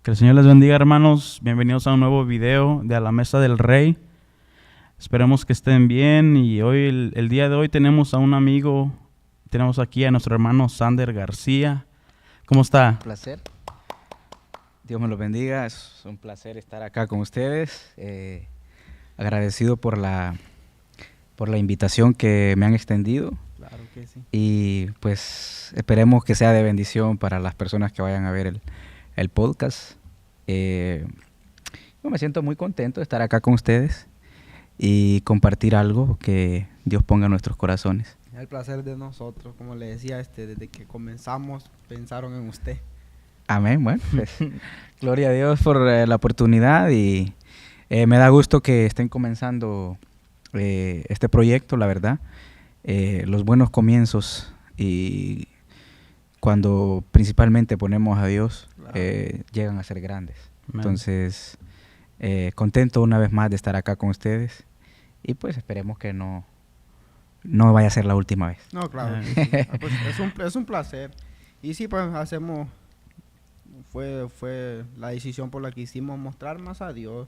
Que el Señor les bendiga, hermanos. Bienvenidos a un nuevo video de A la Mesa del Rey. Esperemos que estén bien. Y hoy, el día de hoy, tenemos a un amigo. Tenemos aquí a nuestro hermano Sander García. ¿Cómo está? Un placer. Dios me los bendiga. Es un placer estar acá con ustedes. Agradecido por la invitación que me han extendido. Claro que sí. Y pues esperemos que sea de bendición para las personas que vayan a ver el podcast. Yo me siento muy contento de estar acá con ustedes y compartir algo que Dios ponga en nuestros corazones. El placer de nosotros, como le decía, desde que comenzamos pensaron en usted. Amén. Bueno, pues, gloria a Dios por la oportunidad y me da gusto que estén comenzando este proyecto, la verdad. Los buenos comienzos y cuando principalmente ponemos a Dios, Claro. llegan a ser grandes. Amén. Entonces, contento una vez más de estar acá con ustedes y pues esperemos que no vaya a ser la última vez. No, claro. Ah. Que sí. Pues es un placer. Y sí, pues fue la decisión por la que hicimos mostrar más a Dios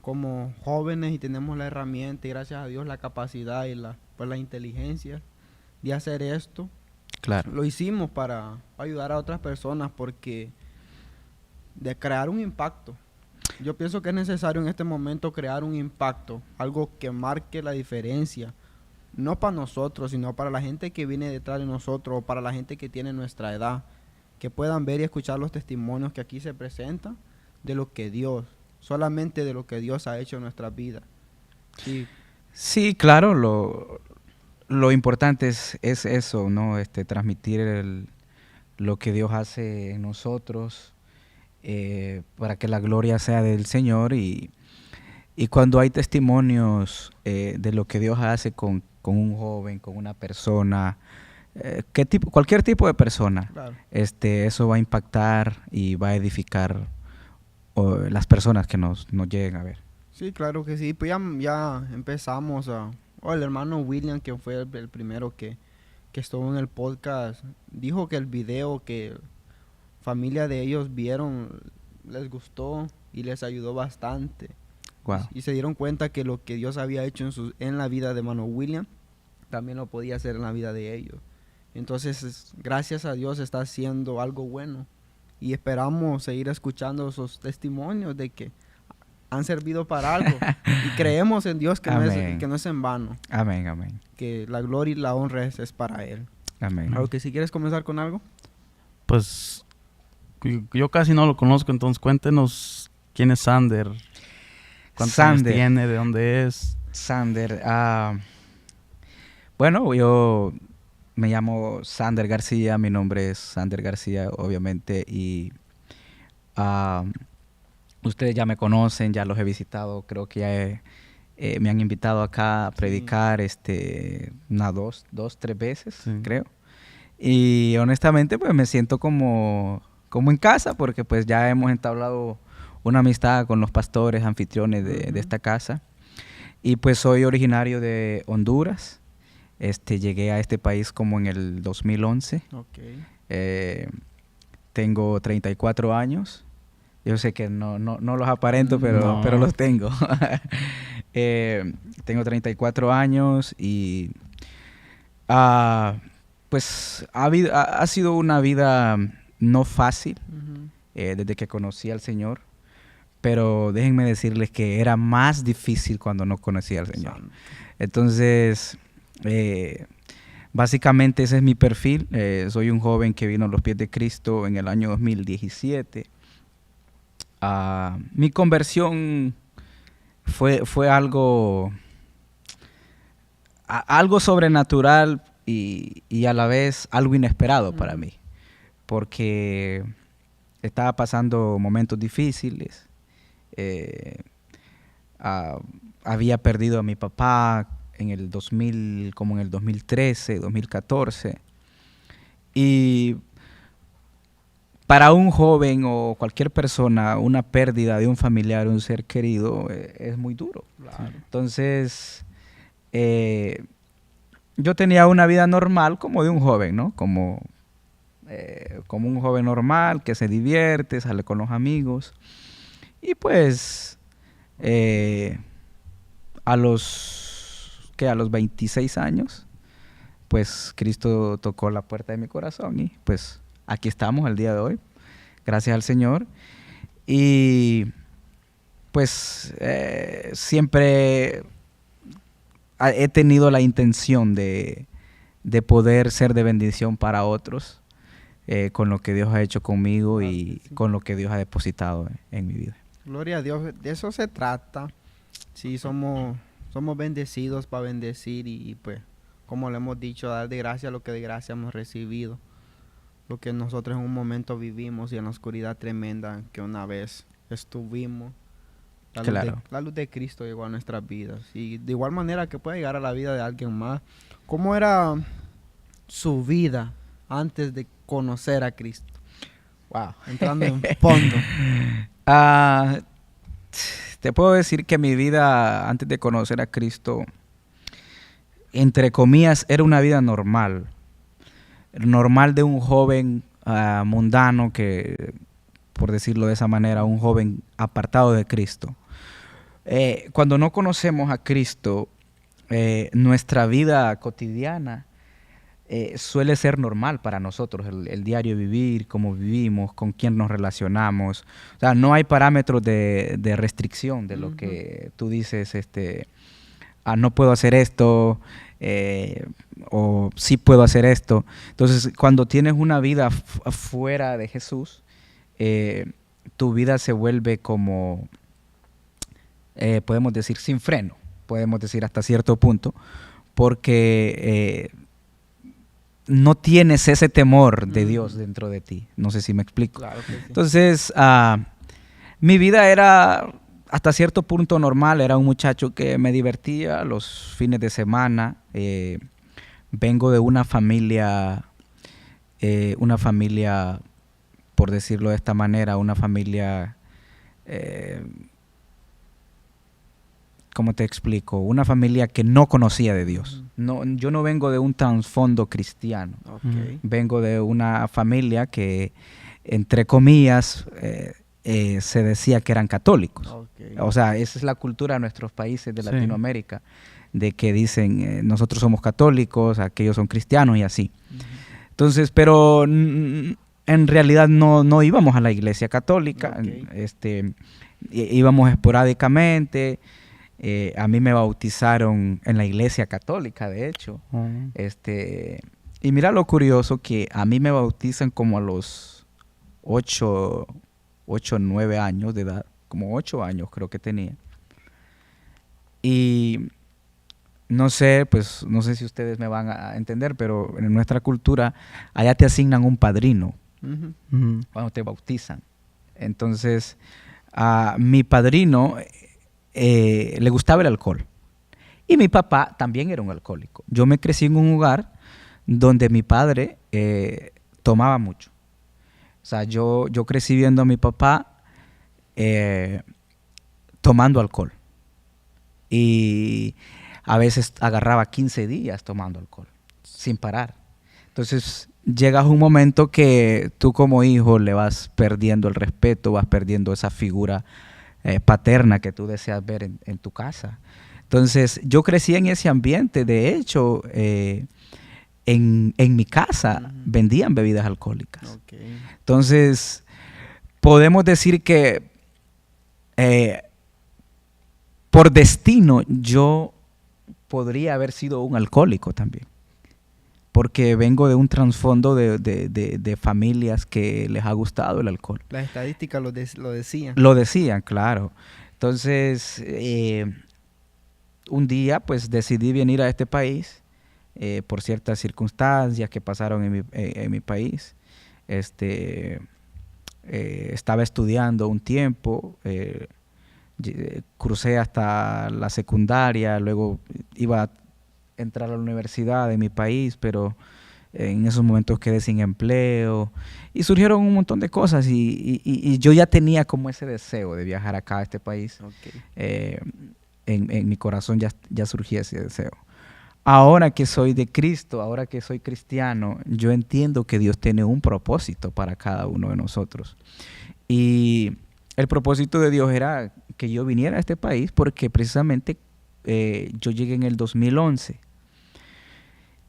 como jóvenes y tenemos la herramienta y gracias a Dios la capacidad y la inteligencia de hacer esto. Claro. Lo hicimos para ayudar a otras personas porque de crear un impacto. Yo pienso que es necesario en este momento crear un impacto, algo que marque la diferencia, no para nosotros, sino para la gente que viene detrás de nosotros o para la gente que tiene nuestra edad, que puedan ver y escuchar los testimonios que aquí se presentan de lo que Dios, solamente de lo que Dios ha hecho en nuestras vidas. Sí, Sí, claro, lo importante es eso, ¿no? Transmitir lo que Dios hace en nosotros para que la gloria sea del Señor y cuando hay testimonios de lo que Dios hace con un joven, con una persona, cualquier tipo de persona, claro. eso va a impactar y va a edificar las personas que nos lleguen a ver. Sí, claro que sí. Pues ya empezamos el hermano William, que fue el primero que estuvo en el podcast, dijo que el video que familia de ellos vieron les gustó y les ayudó bastante. Wow. Y se dieron cuenta que lo que Dios había hecho en la vida de hermano William, también lo podía hacer en la vida de ellos. Entonces, gracias a Dios está haciendo algo bueno. Y esperamos seguir escuchando esos testimonios de que han servido para algo. Y creemos en Dios que no es en vano. Amén, amén. Que la gloria y la honra es para Él. Amén. Algo que si quieres comenzar con algo. Pues yo casi no lo conozco, entonces cuéntenos quién es Sander. ¿Cuántos años tiene? ¿De dónde es? Sander. Bueno, yo me llamo Sander García, mi nombre es Sander García, obviamente, y ustedes ya me conocen, ya los he visitado, creo que ya me han invitado acá a predicar dos, tres veces, Sí. creo. Y honestamente, pues me siento como en casa, porque pues ya hemos entablado una amistad con los pastores, anfitriones de esta casa. Y pues soy originario de Honduras. Llegué a este país como en el 2011. Okay. Tengo 34 años. Yo sé que no los aparento, pero los tengo. Tengo 34 años y pues ha sido una vida no fácil desde que conocí al Señor. Pero déjenme decirles que era más difícil cuando no conocía al Señor. Santo. Entonces, básicamente ese es mi perfil. Soy un joven que vino a los pies de Cristo en el año 2017. Mi conversión fue algo sobrenatural y a la vez algo inesperado para mí. Porque estaba pasando momentos difíciles. Había perdido a mi papá en el 2000, como en el 2013, 2014. Y para un joven o cualquier persona, una pérdida de un familiar, un ser querido, es muy duro. Claro. Entonces, yo tenía una vida normal como de un joven, ¿no? Como como un joven normal que se divierte, sale con los amigos. Y pues a los 26 años, pues Cristo tocó la puerta de mi corazón y pues aquí estamos el día de hoy, gracias al Señor. Y pues siempre he tenido la intención de poder ser de bendición para otros con lo que Dios ha hecho conmigo y con lo que Dios ha depositado en mi vida. Gloria a Dios, de eso se trata. Sí, somos bendecidos para bendecir y pues, como le hemos dicho, dar de gracia lo que de gracia hemos recibido. Lo que nosotros en un momento vivimos y en la oscuridad tremenda que una vez estuvimos. La luz de Cristo llegó a nuestras vidas. Y de igual manera que puede llegar a la vida de alguien más. ¿Cómo era su vida antes de conocer a Cristo? Wow. Entrando en fondo. Te puedo decir que mi vida antes de conocer a Cristo, entre comillas, era una vida normal. Normal de un joven mundano que, por decirlo de esa manera, un joven apartado de Cristo. Cuando no conocemos a Cristo, nuestra vida cotidiana suele ser normal para nosotros, el diario vivir, cómo vivimos, con quién nos relacionamos. O sea, no hay parámetros de restricción de lo que tú dices, no puedo hacer esto, o sí puedo hacer esto. Entonces, cuando tienes una vida fuera de Jesús, tu vida se vuelve como, podemos decir, sin freno, podemos decir hasta cierto punto, porque no tienes ese temor de Dios dentro de ti. No sé si me explico. Claro que sí. Entonces, mi vida era hasta cierto punto normal. Era un muchacho que me divertía los fines de semana. Vengo de una familia, por decirlo de esta manera, una familia, ¿cómo te explico? Una familia que no conocía de Dios. No, yo no vengo de un trasfondo cristiano. Okay. Vengo de una familia que, entre comillas, se decía que eran católicos. Okay. O sea, esa es la cultura de nuestros países de Latinoamérica, de que dicen nosotros somos católicos, aquellos son cristianos y así. Entonces, pero en realidad no íbamos a la iglesia católica. Okay. Íbamos esporádicamente. A mí me bautizaron en la iglesia católica, de hecho. Y mira lo curioso, que a mí me bautizan como a los 8 o 9 años de edad, como 8 años creo que tenía. Y no sé si ustedes me van a entender, pero en nuestra cultura allá te asignan un padrino cuando te bautizan. Entonces, a mi padrino le gustaba el alcohol. Y mi papá también era un alcohólico. Yo me crecí en un hogar donde mi padre tomaba mucho. O sea, yo crecí viendo a mi papá tomando alcohol. Y a veces agarraba 15 días tomando alcohol, sin parar. Entonces, llegas a un momento que tú como hijo le vas perdiendo el respeto, vas perdiendo esa figura paterna que tú deseas ver en tu casa. Entonces, yo crecí en ese ambiente. De hecho, en mi casa vendían bebidas alcohólicas. Okay. Entonces, podemos decir que por destino yo podría haber sido un alcohólico también, porque vengo de un trasfondo de familias que les ha gustado el alcohol. Las estadísticas lo decían. Lo decían, claro. Entonces, un día pues decidí venir a este país por ciertas circunstancias que pasaron en mi país. Estaba estudiando un tiempo, crucé hasta la secundaria, luego iba a entrar a la universidad de mi país, pero en esos momentos quedé sin empleo y surgieron un montón de cosas y yo ya tenía como ese deseo de viajar acá a este país. Okay. En mi corazón ya surgía ese deseo. ahora que soy de Cristo, ahora que soy cristiano, yo entiendo que Dios tiene un propósito para cada uno de nosotros. Y el propósito de Dios era que yo viniera a este país porque precisamente yo llegué en el 2011.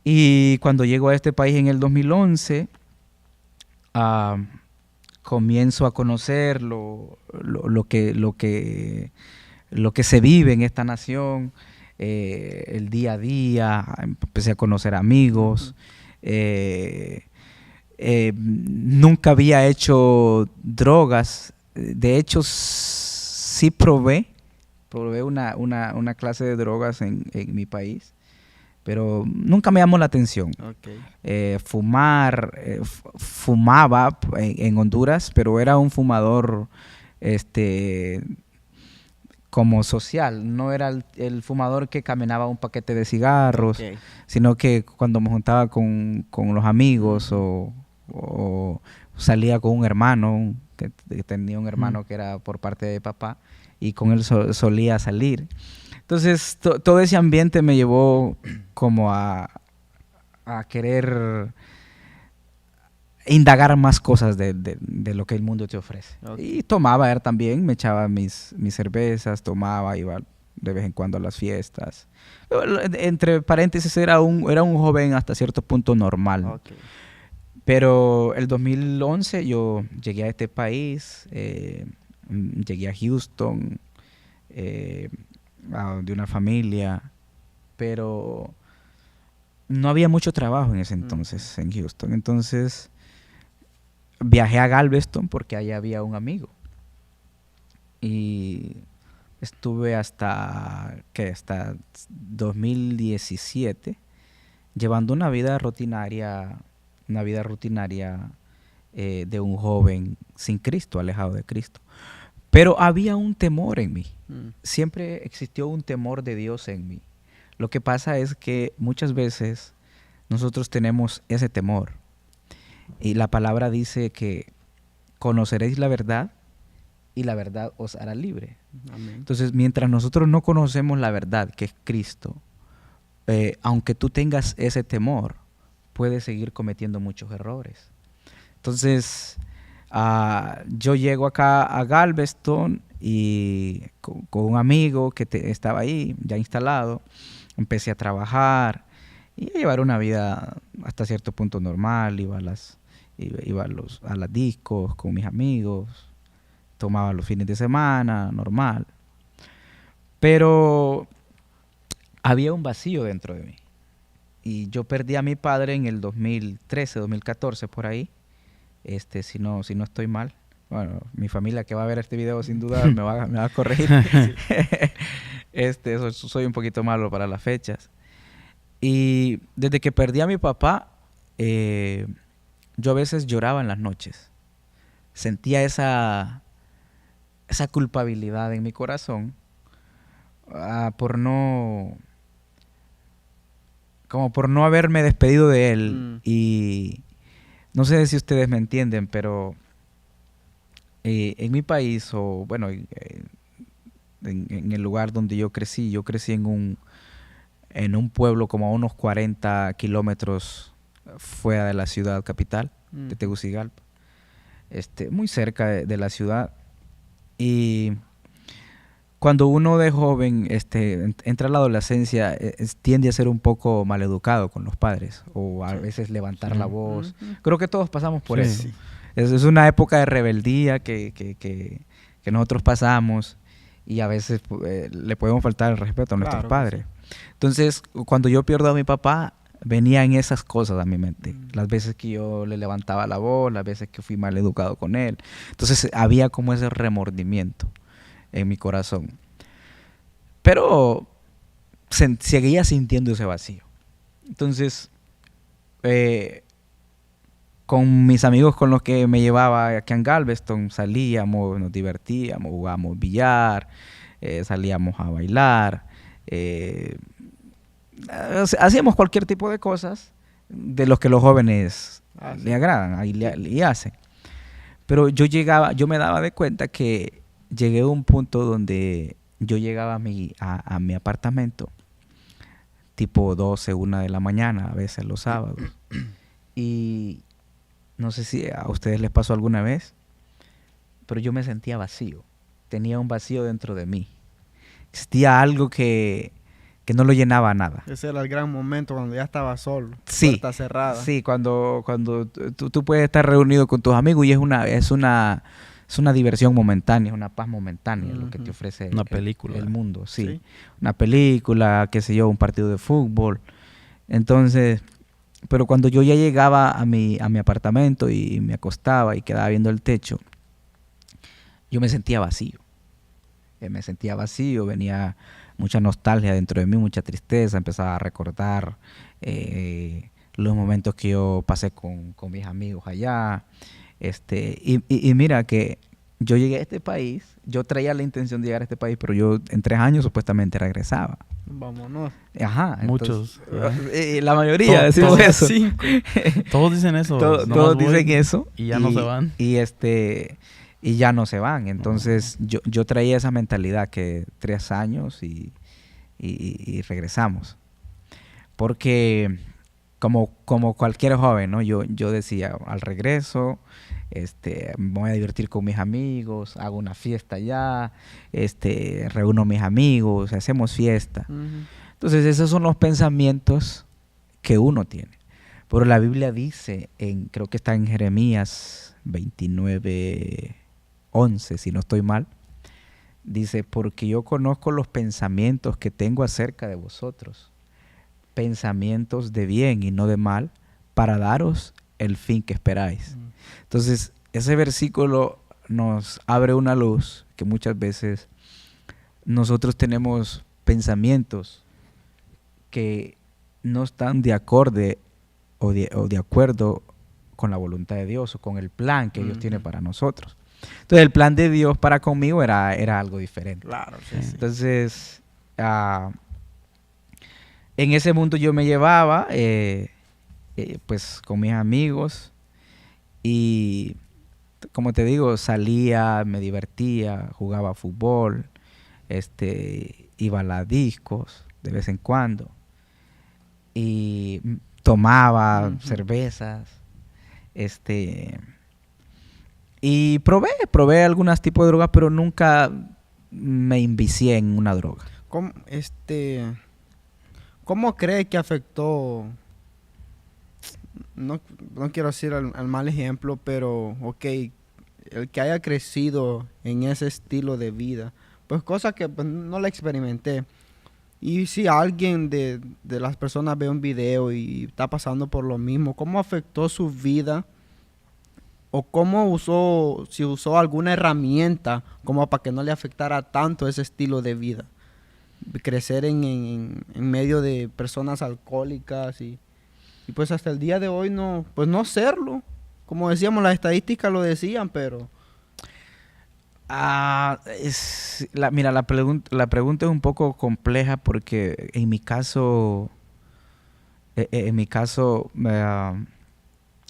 Y cuando llego a este país en el 2011, comienzo a conocer lo que se vive en esta nación, el día a día. Empecé a conocer amigos. Nunca había hecho drogas. De hecho, sí probé una clase de drogas en mi país, pero nunca me llamó la atención. Fumaba en Honduras, pero era un fumador como social. No era el fumador que caminaba un paquete de cigarros, sino que cuando me juntaba con los amigos o salía con un hermano, que tenía un hermano que era por parte de papá, y con él solía salir. Entonces, todo ese ambiente me llevó como a querer indagar más cosas de lo que el mundo te ofrece. Y tomaba también, me echaba mis cervezas, tomaba, iba de vez en cuando a las fiestas. Entre paréntesis, era un joven hasta cierto punto normal. Pero el 2011 yo llegué a este país, llegué a Houston, de una familia, pero no había mucho trabajo en ese entonces en Houston. Entonces viajé a Galveston porque allá había un amigo. Y estuve hasta 2017 llevando una vida rutinaria de un joven sin Cristo, alejado de Cristo. Pero había un temor en mí. Siempre existió un temor de Dios en mí. Lo que pasa es que muchas veces nosotros tenemos ese temor. Y la palabra dice que conoceréis la verdad y la verdad os hará libre. Amén. Entonces, mientras nosotros no conocemos la verdad, que es Cristo, aunque tú tengas ese temor, puedes seguir cometiendo muchos errores. Entonces, yo llego acá a Galveston y con un amigo que estaba ahí, ya instalado, empecé a trabajar y a llevar una vida hasta cierto punto normal. Iba a las discos con mis amigos, tomaba los fines de semana, normal. Pero había un vacío dentro de mí. Y yo perdí a mi padre en el 2013, 2014, por ahí. Si no estoy mal. Bueno, mi familia que va a ver este video sin duda me va a corregir. Soy un poquito malo para las fechas. Y desde que perdí a mi papá, yo a veces lloraba en las noches. Sentía esa culpabilidad en mi corazón por no haberme despedido de él. Y no sé si ustedes me entienden, pero en mi país, o bueno, en el lugar donde yo crecí en un pueblo como a unos 40 kilómetros fuera de la ciudad capital, de Tegucigalpa, muy cerca de la ciudad. Y cuando uno de joven entra a la adolescencia, tiende a ser un poco maleducado con los padres, o a veces levantar la voz. Creo que todos pasamos por eso. Sí. Es una época de rebeldía que nosotros pasamos, y a veces le podemos faltar el respeto a nuestros padres. Sí. Entonces, cuando yo pierdo a mi papá, venían esas cosas a mi mente. Las veces que yo le levantaba la voz, las veces que fui mal educado con él. Entonces, había como ese remordimiento en mi corazón. Pero seguía sintiendo ese vacío. Entonces, con mis amigos con los que me llevaba aquí en Galveston, salíamos, nos divertíamos, jugábamos billar, salíamos a bailar, hacíamos cualquier tipo de cosas de los que los jóvenes le agradan y hacen. Pero yo me daba de cuenta que llegué a un punto donde yo llegaba a mi apartamento tipo 12, 1 de la mañana, a veces los sábados. Y no sé si a ustedes les pasó alguna vez, pero yo me sentía vacío. Tenía un vacío dentro de mí. Existía algo que no lo llenaba nada. Ese era el gran momento cuando ya estaba solo, Sí, puerta cerrada. sí, cuando tú puedes estar reunido con tus amigos y es una diversión momentánea, es una paz momentánea lo que te ofrece Una película. el mundo, sí. Sí. Una película, qué sé yo, un partido de fútbol. Entonces, pero cuando yo ya llegaba a mi apartamento y me acostaba y quedaba viendo el techo, yo me sentía vacío. Me sentía vacío, venía mucha nostalgia dentro de mí, mucha tristeza, empezaba a recordar los momentos que yo pasé con mis amigos allá. Y mira que yo llegué a este país, yo traía la intención de llegar a este país, pero yo en 3 años supuestamente regresaba. Vámonos. Ajá. Muchos. La mayoría decimos todos eso. Todos dicen eso. Todos nomás voy dicen eso. Y ya no se van. Y ya no se van. Entonces yo traía esa mentalidad que 3 años y regresamos. Porque como cualquier joven, ¿no? Yo decía, al regreso, me voy a divertir con mis amigos, hago una fiesta allá, reúno a mis amigos, hacemos fiesta. Ujú. Entonces esos son los pensamientos que uno tiene. Pero la Biblia dice, creo que está en Jeremías 29:11, si no estoy mal, dice, porque yo conozco los pensamientos que tengo acerca de vosotros, pensamientos de bien y no de mal, para daros el fin que esperáis. Entonces, ese versículo nos abre una luz que muchas veces nosotros tenemos pensamientos que no están de acorde o de acuerdo con la voluntad de Dios o con el plan que Dios tiene para nosotros. Entonces, el plan de Dios para conmigo era algo diferente. Claro, sí, sí. Entonces, en ese mundo yo me llevaba, pues, con mis amigos y, como te digo, salía, me divertía, jugaba fútbol, iba a las discos de vez en cuando y tomaba cervezas, y probé algunos tipos de drogas, pero nunca me invicié en una droga. ¿Cómo cree que afectó? No quiero decir al mal ejemplo, pero ok, el que haya crecido en ese estilo de vida, pues cosa que pues, no la experimenté. Y si alguien de las personas ve un video y está pasando por lo mismo, ¿cómo afectó su vida? ¿O si usó alguna herramienta como para que no le afectara tanto ese estilo de vida? Crecer en medio de personas alcohólicas y pues hasta el día de hoy no serlo. Como decíamos, las estadísticas lo decían, pero... Mira, la pregunta es un poco compleja porque en mi caso,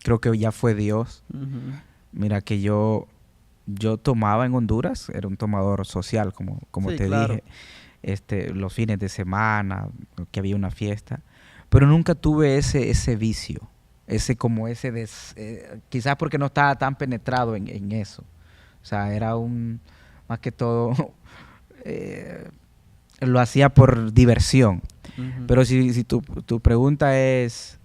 creo que ya fue Dios. Uh-huh. Mira que yo tomaba en Honduras, era un tomador social, como Sí, te claro. dije, los fines de semana, que había una fiesta, pero nunca tuve ese vicio, quizás porque no estaba tan penetrado en eso. O sea, era más que todo, lo hacía por diversión. Uh-huh. Pero si tu pregunta es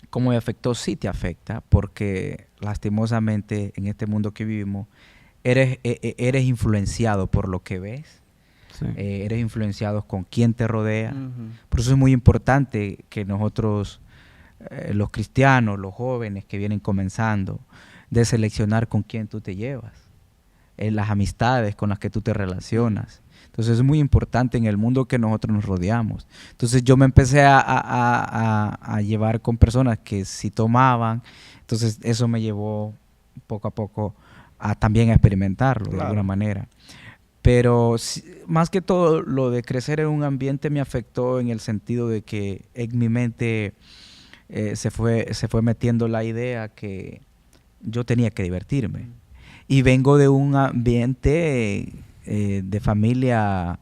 cómo me afectó, sí te afecta, porque lastimosamente en este mundo que vivimos, eres influenciado por lo que ves, Sí. eres influenciado con quién te rodea. Uh-huh. Por eso es muy importante que nosotros, los cristianos, los jóvenes que vienen comenzando, de seleccionar con quién tú te llevas, las amistades con las que tú te relacionas. Entonces es muy importante en el mundo que nosotros nos rodeamos. Entonces yo me empecé a llevar con personas que sí tomaban, entonces eso me llevó poco a poco a también a experimentarlo de alguna manera. Pero más que todo lo de crecer en un ambiente me afectó en el sentido de que en mi mente se fue metiendo la idea que yo tenía que divertirme. Y vengo de un ambiente de familia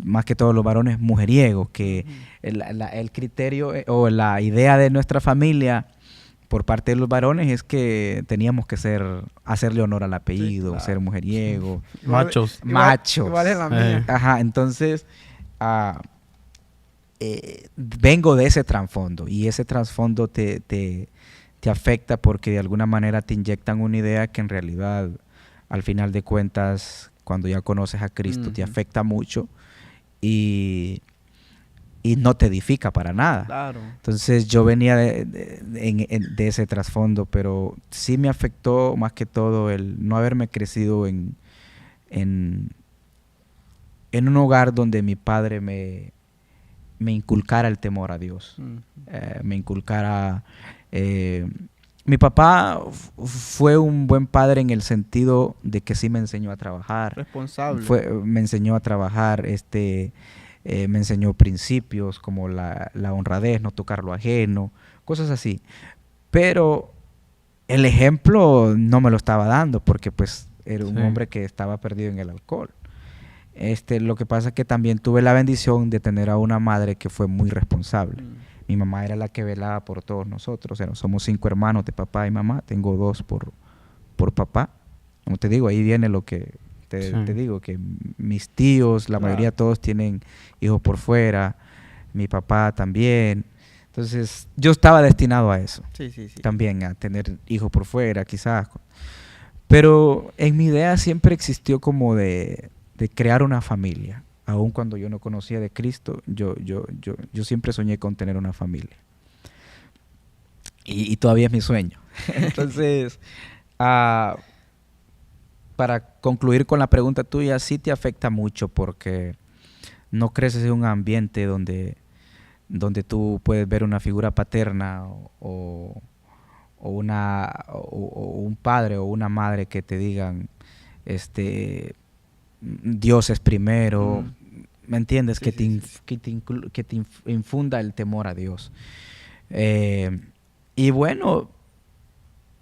más que todos los varones mujeriegos, que el criterio o la idea de nuestra familia por parte de los varones es que teníamos que hacerle honor al apellido, claro. ser mujeriego, Machos. machos. Igual es la mía. Ajá, entonces vengo de ese trasfondo y ese trasfondo te afecta porque de alguna manera te inyectan una idea que en realidad, al final de cuentas, cuando ya conoces a Cristo, te afecta mucho y no te edifica para nada. Claro. Entonces yo venía de ese trasfondo, pero sí me afectó más que todo el no haberme crecido en un hogar donde mi padre me inculcara el temor a Dios. Me inculcara... mi papá fue un buen padre en el sentido de que sí me enseñó a trabajar. Responsable. Me enseñó a trabajar, me enseñó principios como la honradez, no tocar lo ajeno, cosas así. Pero el ejemplo no me lo estaba dando porque pues era un hombre que estaba perdido en el alcohol. Lo que pasa es que también tuve la bendición de tener a una madre que fue muy responsable. Mi mamá era la que velaba por todos nosotros. Somos 5 hermanos de papá y mamá. Tengo 2 por papá. Como te digo, ahí viene lo que te digo, que mis tíos, la mayoría todos tienen hijos por fuera. Mi papá también. Entonces, yo estaba destinado a eso. Sí. También a tener hijos por fuera, quizás. Pero en mi idea siempre existió como de crear una familia. Aun cuando yo no conocía de Cristo, yo siempre soñé con tener una familia. Y todavía es mi sueño. Entonces, para concluir con la pregunta tuya, sí te afecta mucho porque no creces en un ambiente donde tú puedes ver una figura paterna o un padre o una madre que te digan, Dios es primero. ¿Me entiendes? Sí, que te infunda el temor a Dios. Y bueno,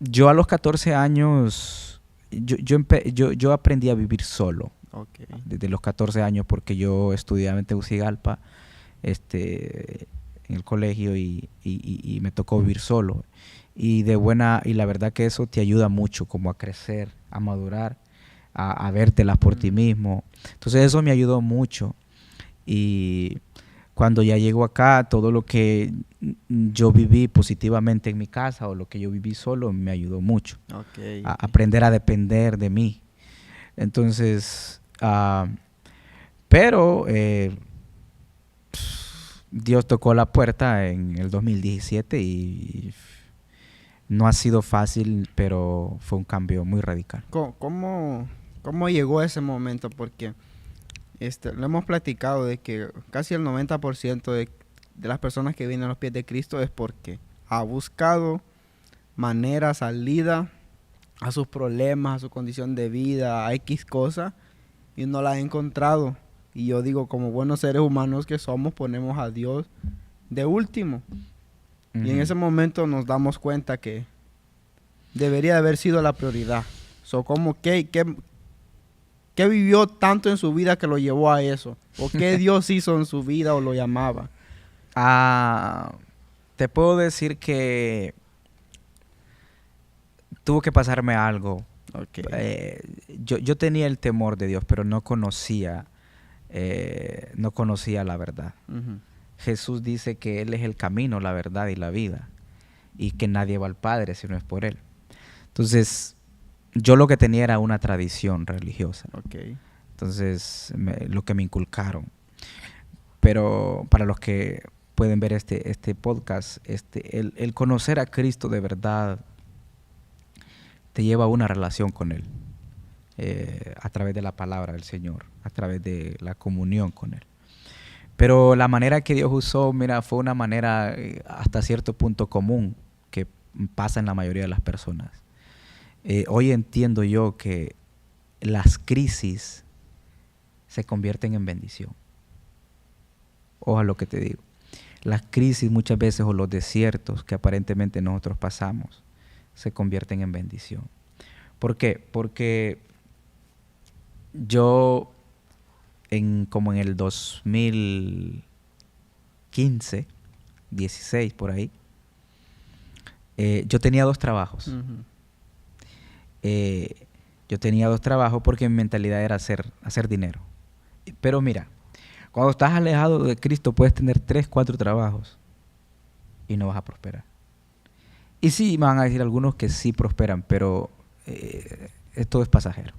yo a los 14 años, yo aprendí a vivir solo. Okay. Desde los 14 años, porque yo estudiaba en Tegucigalpa, en el colegio, y me tocó vivir solo. Y la verdad que eso te ayuda mucho como a crecer, a madurar, a vértelas por ti mismo. Entonces eso me ayudó mucho. Y cuando ya llego acá, todo lo que yo viví positivamente en mi casa o lo que yo viví solo me ayudó mucho a aprender a depender de mí. Entonces, pero Dios tocó la puerta en el 2017 y no ha sido fácil, pero fue un cambio muy radical. ¿Cómo llegó ese momento? Porque lo hemos platicado de que casi el 90% de las personas que vienen a los pies de Cristo es porque ha buscado manera, salida a sus problemas, a su condición de vida, a X cosa, y no la ha encontrado. Y yo digo, como buenos seres humanos que somos, ponemos a Dios de último. Y en ese momento nos damos cuenta que debería de haber sido la prioridad. ¿Qué vivió tanto en su vida que lo llevó a eso? ¿O qué Dios hizo en su vida o lo llamaba? Te puedo decir que tuvo que pasarme algo. Yo tenía el temor de Dios, pero no conocía la verdad. Jesús dice que Él es el camino, la verdad y la vida, y que nadie va al Padre si no es por Él. Entonces, yo lo que tenía era una tradición religiosa. Entonces, lo que me inculcaron. Pero para los que pueden ver este podcast, el conocer a Cristo de verdad te lleva a una relación con Él, a través de la palabra del Señor, a través de la comunión con Él. Pero la manera que Dios usó, fue una manera hasta cierto punto común que pasa en la mayoría de las personas. Hoy entiendo yo que las crisis se convierten en bendición. Ojo a lo que te digo. Las crisis muchas veces, o los desiertos que aparentemente nosotros pasamos, se convierten en bendición. ¿Por qué? Porque yo como en el 2015, 16 por ahí, yo tenía 2 trabajos. Ujú. Yo tenía 2 trabajos porque mi mentalidad era hacer dinero. Pero mira, cuando estás alejado de Cristo puedes tener 3, 4 trabajos y no vas a prosperar. Y sí, me van a decir algunos que sí prosperan, pero esto es pasajero.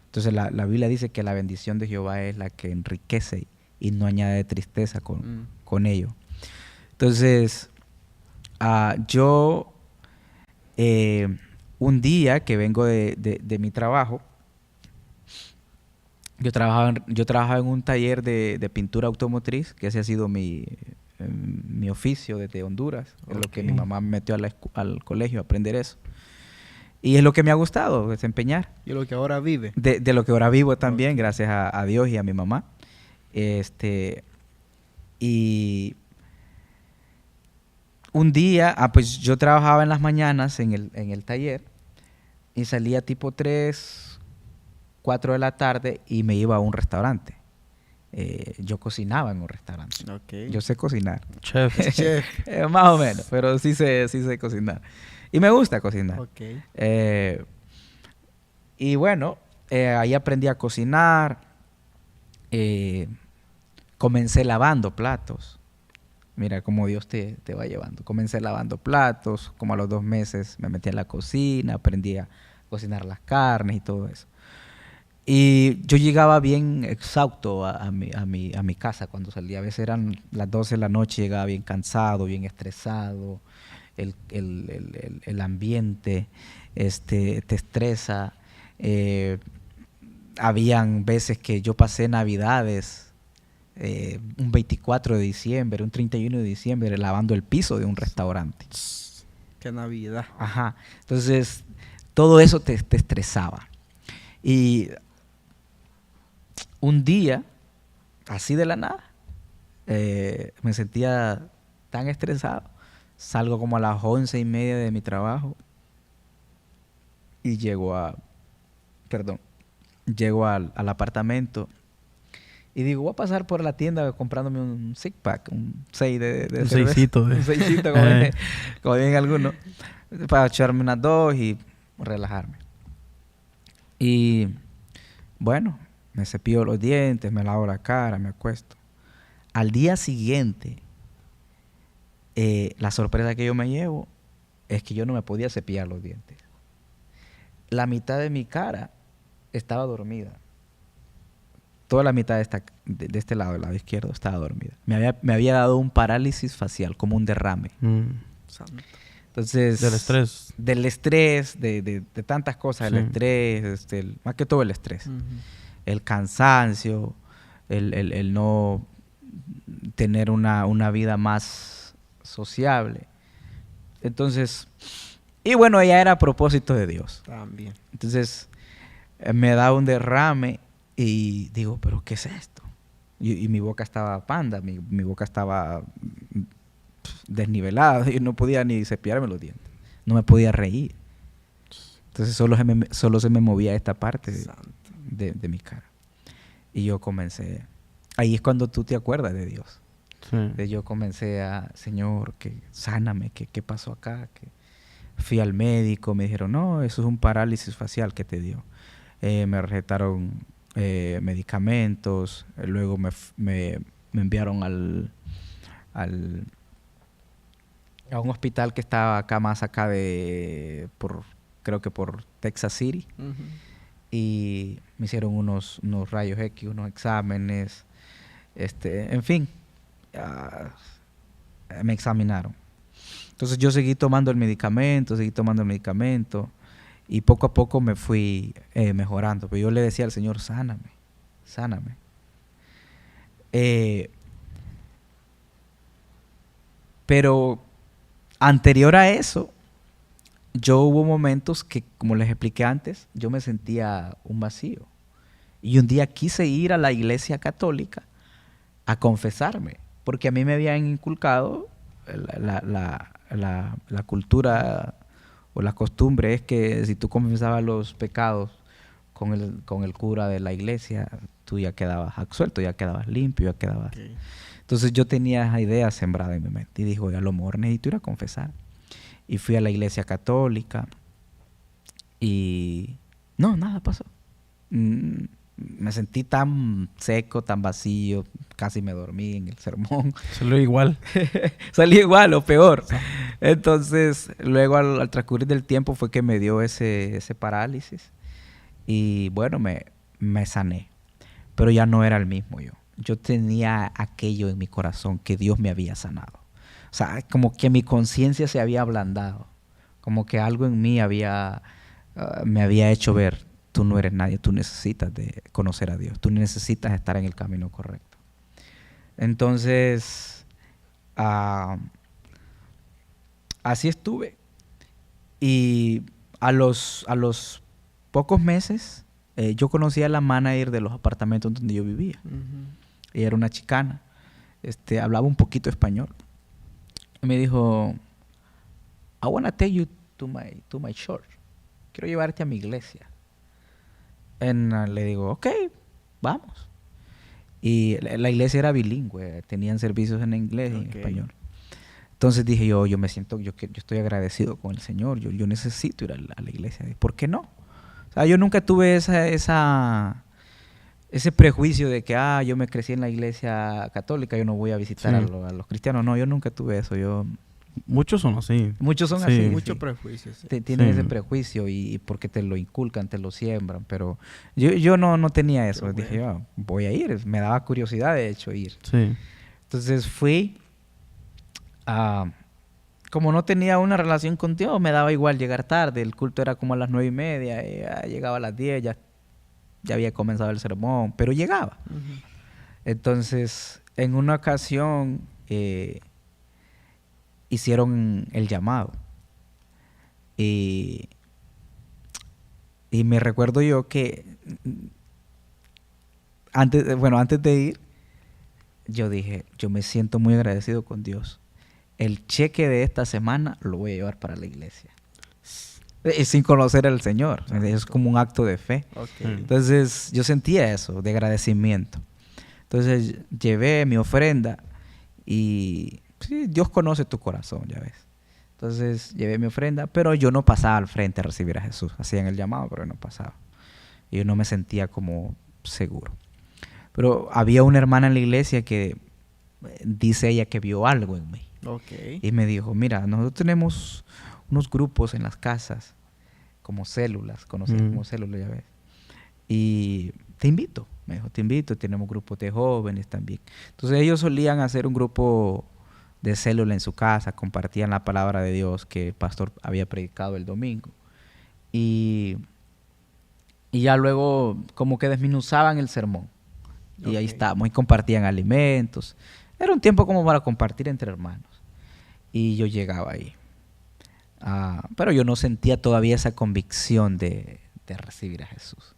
Entonces la Biblia dice que la bendición de Jehová es la que enriquece y no añade tristeza con ello. Entonces, yo un día que vengo de mi trabajo, yo trabajaba en un taller de pintura automotriz, que ese ha sido mi oficio desde Honduras. Es lo que mi mamá me metió al colegio a aprender eso. Y es lo que me ha gustado desempeñar. Y lo que ahora vive. De lo que ahora vivo también, gracias a Dios y a mi mamá. Y un día, pues yo trabajaba en las mañanas en el taller y salía tipo 3, 4 de la tarde y me iba a un restaurante. Yo cocinaba en un restaurante. Okay. Yo sé cocinar. Chef. Chef. Más o menos, pero sí sé cocinar. Y me gusta cocinar. Okay. Y bueno, ahí aprendí a cocinar. Comencé lavando platos. Mira cómo Dios te va llevando. Comencé lavando platos. Como a los 2 meses me metí a la cocina. Aprendí a cocinar las carnes y todo eso. Y yo llegaba bien exhausto a mi casa cuando salía. A veces eran las 12 de la noche. Llegaba bien cansado, bien estresado. El ambiente te estresa. Habían veces que yo pasé Navidades, un 24 de diciembre, un 31 de diciembre, lavando el piso de un restaurante. Qué Navidad. Ajá. Entonces, todo eso te estresaba. Y un día, así de la nada, me sentía tan estresado. Salgo como a las 11:30 de mi trabajo y llego al apartamento y digo, voy a pasar por la tienda comprándome un six pack, un 6 de Un cerveza. seisito. Un seisito, como dicen algunos, para echarme unas 2 y relajarme. Y bueno, me cepillo los dientes, me lavo la cara, me acuesto. Al día siguiente, la sorpresa que yo me llevo es que yo no me podía cepillar los dientes. La mitad de mi cara estaba dormida. Toda la mitad de este lado, del lado izquierdo, estaba dormida. Me había dado un parálisis facial, como un derrame. Santo. Entonces, Del estrés. Del estrés, de tantas cosas, Sí. el estrés, más que todo el estrés. Ujú. El cansancio, el no tener una vida más sociable. Entonces, y bueno, ya era a propósito de Dios. También. Entonces, me da un derrame y digo, ¿pero qué es esto? Y mi boca estaba panda, mi boca estaba desnivelada, yo no podía ni cepillarme los dientes, no me podía reír. Entonces solo se me movía esta parte Santo. de mi cara. Y yo comencé, ahí es cuando tú te acuerdas de Dios. Sí. Yo comencé Señor, que sáname, ¿qué pasó acá? Que fui al médico, me dijeron, no, eso es un parálisis facial que te dio. Me recetaron medicamentos, luego me enviaron a un hospital que estaba más acá creo que por Texas City. Ujú. Y me hicieron unos rayos X, unos exámenes, en fin, me examinaron. Entonces yo seguí tomando el medicamento y poco a poco me fui mejorando. Pero yo le decía al Señor, sáname. Pero anterior a eso, yo hubo momentos que, como les expliqué antes, yo me sentía un vacío. Y un día quise ir a la iglesia católica a confesarme, porque a mí me habían inculcado la cultura o la costumbre es que si tú confesabas los pecados con el cura de la iglesia, tú ya quedabas absuelto, ya quedabas limpio, ya quedabas... Ok. Entonces yo tenía esa idea sembrada en mi mente y dije, oye, a lo mejor necesito ir a confesar. Y fui a la iglesia católica y no, nada pasó. Me sentí tan seco, tan vacío, casi me dormí en el sermón. Salió igual. Salí igual o peor. Entonces, luego al transcurrir del tiempo fue que me dio ese parálisis y bueno, me sané. Pero ya no era el mismo yo. Yo tenía aquello en mi corazón que Dios me había sanado. O sea, como que mi conciencia se había ablandado. Como que algo en mí me había hecho ver, tú no eres nadie, tú necesitas de conocer a Dios. Tú necesitas estar en el camino correcto. Entonces, así estuve. Y a los pocos meses, yo conocí a la manager de los apartamentos donde yo vivía. Ujú. Ella era una chicana, hablaba un poquito español. Y me dijo, I wanna take you to my church. Quiero llevarte a mi iglesia. Le digo, ok, vamos. Y la iglesia era bilingüe, tenían servicios en inglés y en Ok. español. Entonces dije yo me siento, yo estoy agradecido con el Señor, yo necesito ir a la iglesia. ¿Por qué no? O sea, yo nunca tuve ese prejuicio de que, yo me crecí en la iglesia católica, yo no voy a visitar Sí. a los cristianos. No, yo nunca tuve eso. Muchos son así. Muchos son Sí. así. Mucho sí. prejuicio. Sí. Tienen Sí. ese prejuicio y porque te lo inculcan, te lo siembran. Pero yo no tenía eso. Qué Dije, bueno. voy a ir. Me daba curiosidad, de hecho, ir. Sí. Entonces fui. Como no tenía una relación con Dios, me daba igual llegar tarde. El culto era como a las 9:30. Y, llegaba a las 10, ya había comenzado el sermón, pero llegaba. Ujú. Entonces, en una ocasión hicieron el llamado. Y me recuerdo yo que antes de ir, yo dije, yo me siento muy agradecido con Dios. El cheque de esta semana lo voy a llevar para la iglesia. Sin conocer al Señor. Es como un acto de fe. Ok. Entonces, yo sentía eso, de agradecimiento. Entonces, llevé mi ofrenda y sí, Dios conoce tu corazón, ya ves. Entonces, llevé mi ofrenda, pero yo no pasaba al frente a recibir a Jesús. Hacían el llamado, pero no pasaba. Y yo no me sentía como seguro. Pero había una hermana en la iglesia que dice ella que vio algo en mí. Ok. Y me dijo, mira, nosotros tenemos unos grupos en las casas, como células, conocidas como células, ya ves. Y te invito, me dijo, te invito, tenemos grupos de jóvenes también. Entonces ellos solían hacer un grupo de célula en su casa, compartían la palabra de Dios que el pastor había predicado el domingo. Y ya luego como que desmenuzaban el sermón. Y ahí Ok. estábamos y compartían alimentos. Era un tiempo como para compartir entre hermanos. Y yo llegaba ahí. Pero yo no sentía todavía esa convicción de recibir a Jesús.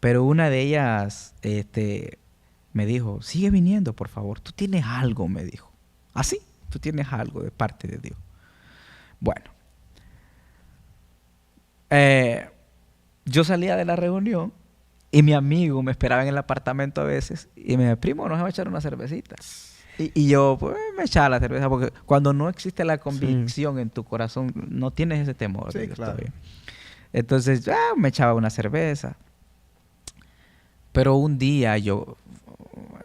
Pero una de ellas me dijo, sigue viniendo, por favor. Tú tienes algo, me dijo. Así, tú tienes algo de parte de Dios. Bueno. Yo salía de la reunión y mi amigo me esperaba en el apartamento a veces y me decía, primo, nos vamos a echar una cervecita. Y yo, pues, me echaba la cerveza porque cuando no existe la convicción en tu corazón, no tienes ese temor. Sí, de Dios claro. todavía. Entonces, me echaba una cerveza. Pero un día yo,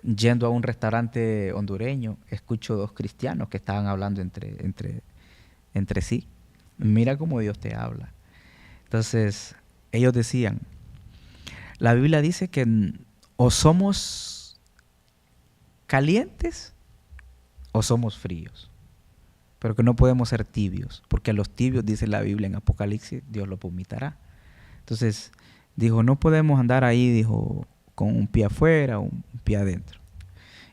yendo a un restaurante hondureño, escucho dos cristianos que estaban hablando entre sí. Mira cómo Dios te habla. Entonces, ellos decían, la Biblia dice que o somos calientes o somos fríos, pero que no podemos ser tibios, porque a los tibios, dice la Biblia en Apocalipsis, Dios los vomitará. Entonces, dijo, no podemos andar ahí, dijo, con un pie afuera, un pie adentro.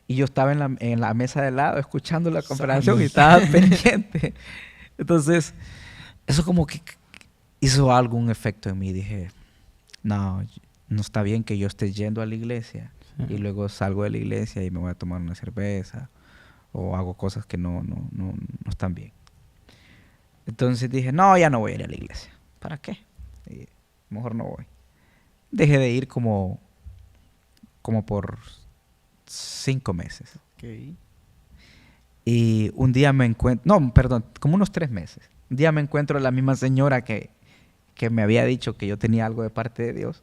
Y yo estaba en la mesa de lado escuchando la conversación y estaba pendiente. Entonces, eso como que hizo algún efecto en mí. Dije, no está bien que yo esté yendo a la iglesia y luego salgo de la iglesia y me voy a tomar una cerveza o hago cosas que no están bien. Entonces dije, no, ya no voy a ir a la iglesia. ¿Para qué? Y mejor no voy. Dejé de ir como como por 5 meses. Ok. Y un día me encuentro, no, perdón, como unos 3 meses. Un día me encuentro a la misma señora que me había dicho que yo tenía algo de parte de Dios,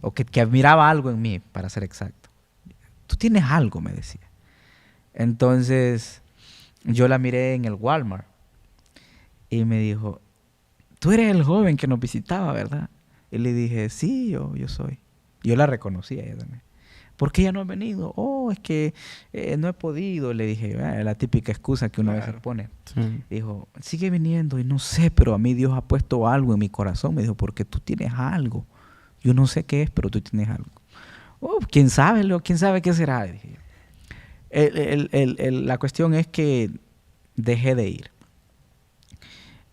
o que admiraba algo en mí, para ser exacto. Tú tienes algo, me decía. Entonces, yo la miré en el Walmart y me dijo, tú eres el joven que nos visitaba, ¿verdad? Y le dije, sí, yo soy. Yo la reconocí a ella también. ¿Por qué ella no ha venido? Oh, es que no he podido. Le dije, la típica excusa que uno a veces pone. Sí. Dijo, sigue viniendo y no sé, pero a mí Dios ha puesto algo en mi corazón. Me dijo, porque tú tienes algo. Yo no sé qué es, pero tú tienes algo. Oh, ¿quién sabe, Leo? ¿Quién sabe qué será? Dije yo. La cuestión es que dejé de ir.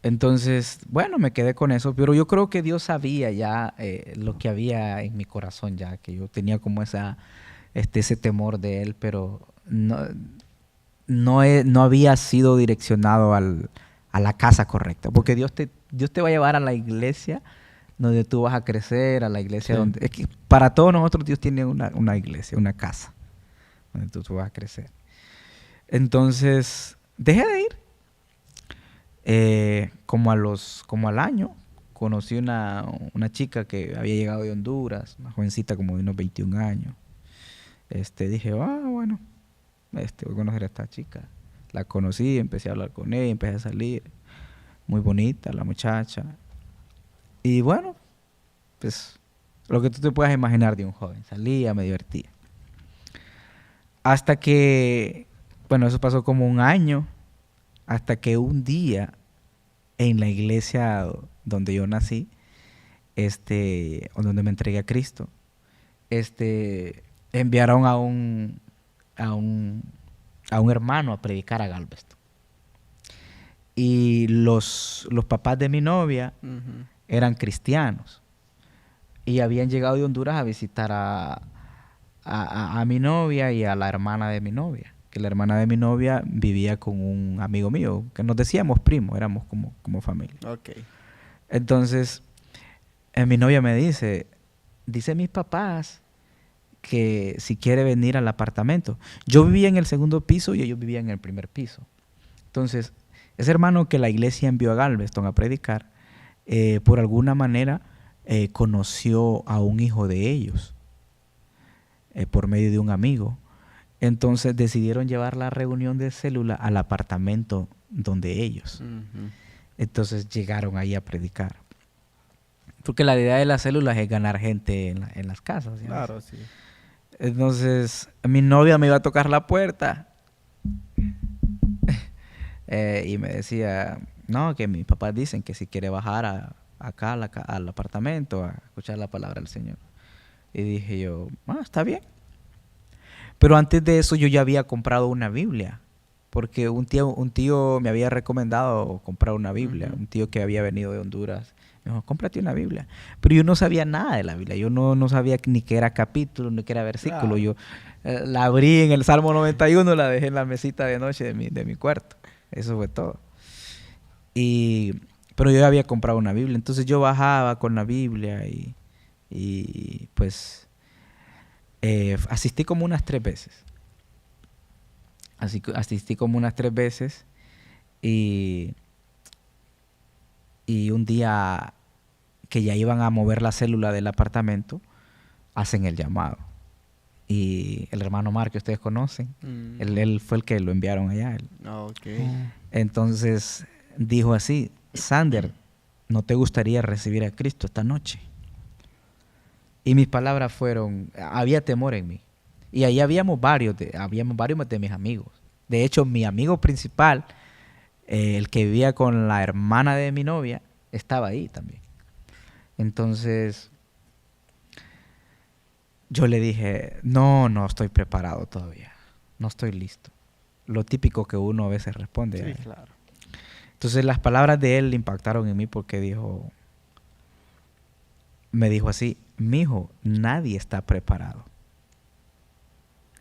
Entonces, bueno, me quedé con eso, pero yo creo que Dios sabía ya lo que había en mi corazón ya, que yo tenía como ese temor de Él, pero no había sido direccionado a la casa correcta, porque Dios te va a llevar a la iglesia donde tú vas a crecer, a la iglesia Sí. donde... Es que para todos nosotros Dios tiene una iglesia, una casa, donde tú vas a crecer. Entonces, dejé de ir. Como al año, conocí una chica que había llegado de Honduras, una jovencita como de unos 21 años. Dije, bueno, voy a conocer a esta chica. La conocí, empecé a hablar con ella, empecé a salir. Muy bonita la muchacha. Y bueno, pues lo que tú te puedas imaginar de un joven. Salía, me divertía. Hasta que, bueno, eso pasó como un año. Hasta que un día, en la iglesia donde yo nací, o donde me entregué a Cristo, enviaron a un hermano a predicar a Galveston. Y los papás de mi novia Ujú. eran cristianos. Y habían llegado de Honduras a visitar a mi novia y a la hermana de mi novia. Que la hermana de mi novia vivía con un amigo mío, que nos decíamos primos, éramos como familia. Ok. Entonces, mi novia me dice mis papás que si quiere venir al apartamento. Yo vivía en el segundo piso y ellos vivían en el primer piso. Entonces, ese hermano que la iglesia envió a Galveston a predicar, por alguna manera conoció a un hijo de ellos, por medio de un amigo. Entonces decidieron llevar la reunión de célula al apartamento donde ellos. Ujú. Entonces llegaron ahí a predicar. Porque la idea de las células es ganar gente en las casas. ¿Sí? Claro, sí. Entonces mi novia me iba a tocar la puerta y me decía, no, que mis papás dicen que si quiere bajar acá al apartamento a escuchar la palabra del Señor. Y dije yo, está bien. Pero antes de eso yo ya había comprado una Biblia, porque un tío me había recomendado comprar una Biblia, un tío que había venido de Honduras. Me dijo, cómprate una Biblia. Pero yo no sabía nada de la Biblia, yo no sabía ni qué era capítulo, ni qué era versículo. Claro. Yo la abrí en el Salmo 91, la dejé en la mesita de noche de mi cuarto. Eso fue todo. Pero yo ya había comprado una Biblia, entonces yo bajaba con la Biblia y pues... asistí como unas 3 veces. Asistí como unas 3 veces y un día que ya iban a mover la célula del apartamento, hacen el llamado. Y el hermano Mar, que ustedes conocen, él fue el que lo enviaron allá. Ok. Entonces dijo así, Sander, ¿no te gustaría recibir a Cristo esta noche? Y mis palabras fueron, había temor en mí. Y ahí habíamos varios de mis amigos. De hecho, mi amigo principal, el que vivía con la hermana de mi novia, estaba ahí también. Entonces, yo le dije, no estoy preparado todavía. No estoy listo. Lo típico que uno a veces responde. Sí, claro. Entonces, las palabras de él impactaron en mí porque me dijo así, mijo, nadie está preparado.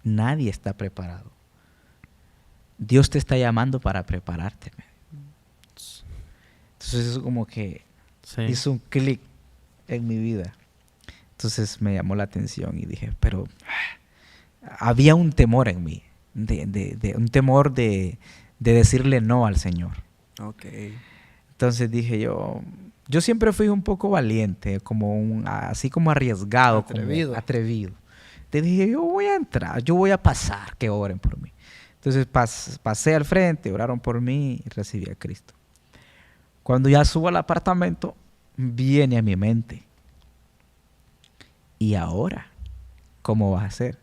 Nadie está preparado. Dios te está llamando para prepararte. Entonces eso como que hizo un clic en mi vida. Entonces me llamó la atención y dije, pero había un temor en mí, un temor de decirle no al Señor. Ok. Entonces dije yo siempre fui un poco valiente, así como arriesgado, Atrevido. como atrevido. Te dije, yo voy a entrar, yo voy a pasar, que oren por mí. Entonces pasé al frente, oraron por mí y recibí a Cristo. Cuando ya subo al apartamento, viene a mi mente, ¿y ahora cómo vas a hacer?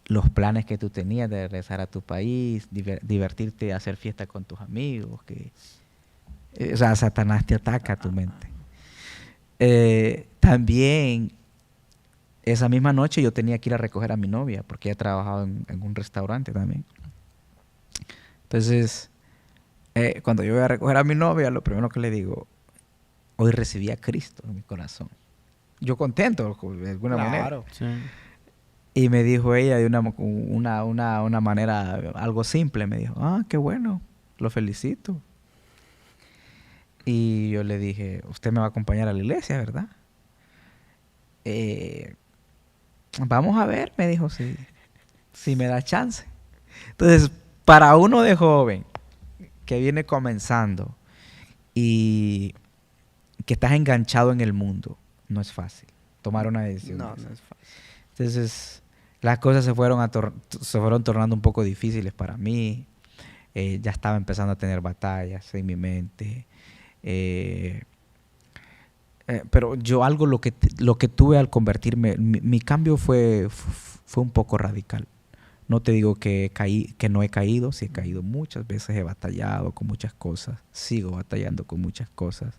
Los planes que tú tenías de regresar a tu país, divertirte, hacer fiesta con tus amigos, o sea, Satanás te ataca a tu mente. También, esa misma noche yo tenía que ir a recoger a mi novia, porque ella trabajaba en un restaurante también. Entonces, cuando yo voy a recoger a mi novia, lo primero que le digo, hoy recibí a Cristo en mi corazón. Yo contento, de alguna manera. Claro. Sí. Y me dijo ella de una manera algo simple, me dijo, qué bueno, lo felicito. Y yo le dije, usted me va a acompañar a la iglesia, ¿verdad? Vamos a ver, me dijo, si me da chance. Entonces, para uno de joven que viene comenzando y que estás enganchado en el mundo, no es fácil tomar una decisión. No, no es fácil. Entonces, las cosas se fueron tornando un poco difíciles para mí. Ya estaba empezando a tener batallas en mi mente. Pero yo lo que tuve al convertirme, mi cambio fue un poco radical. No te digo que no he caído, sí he caído muchas veces, he batallado con muchas cosas, sigo batallando con muchas cosas.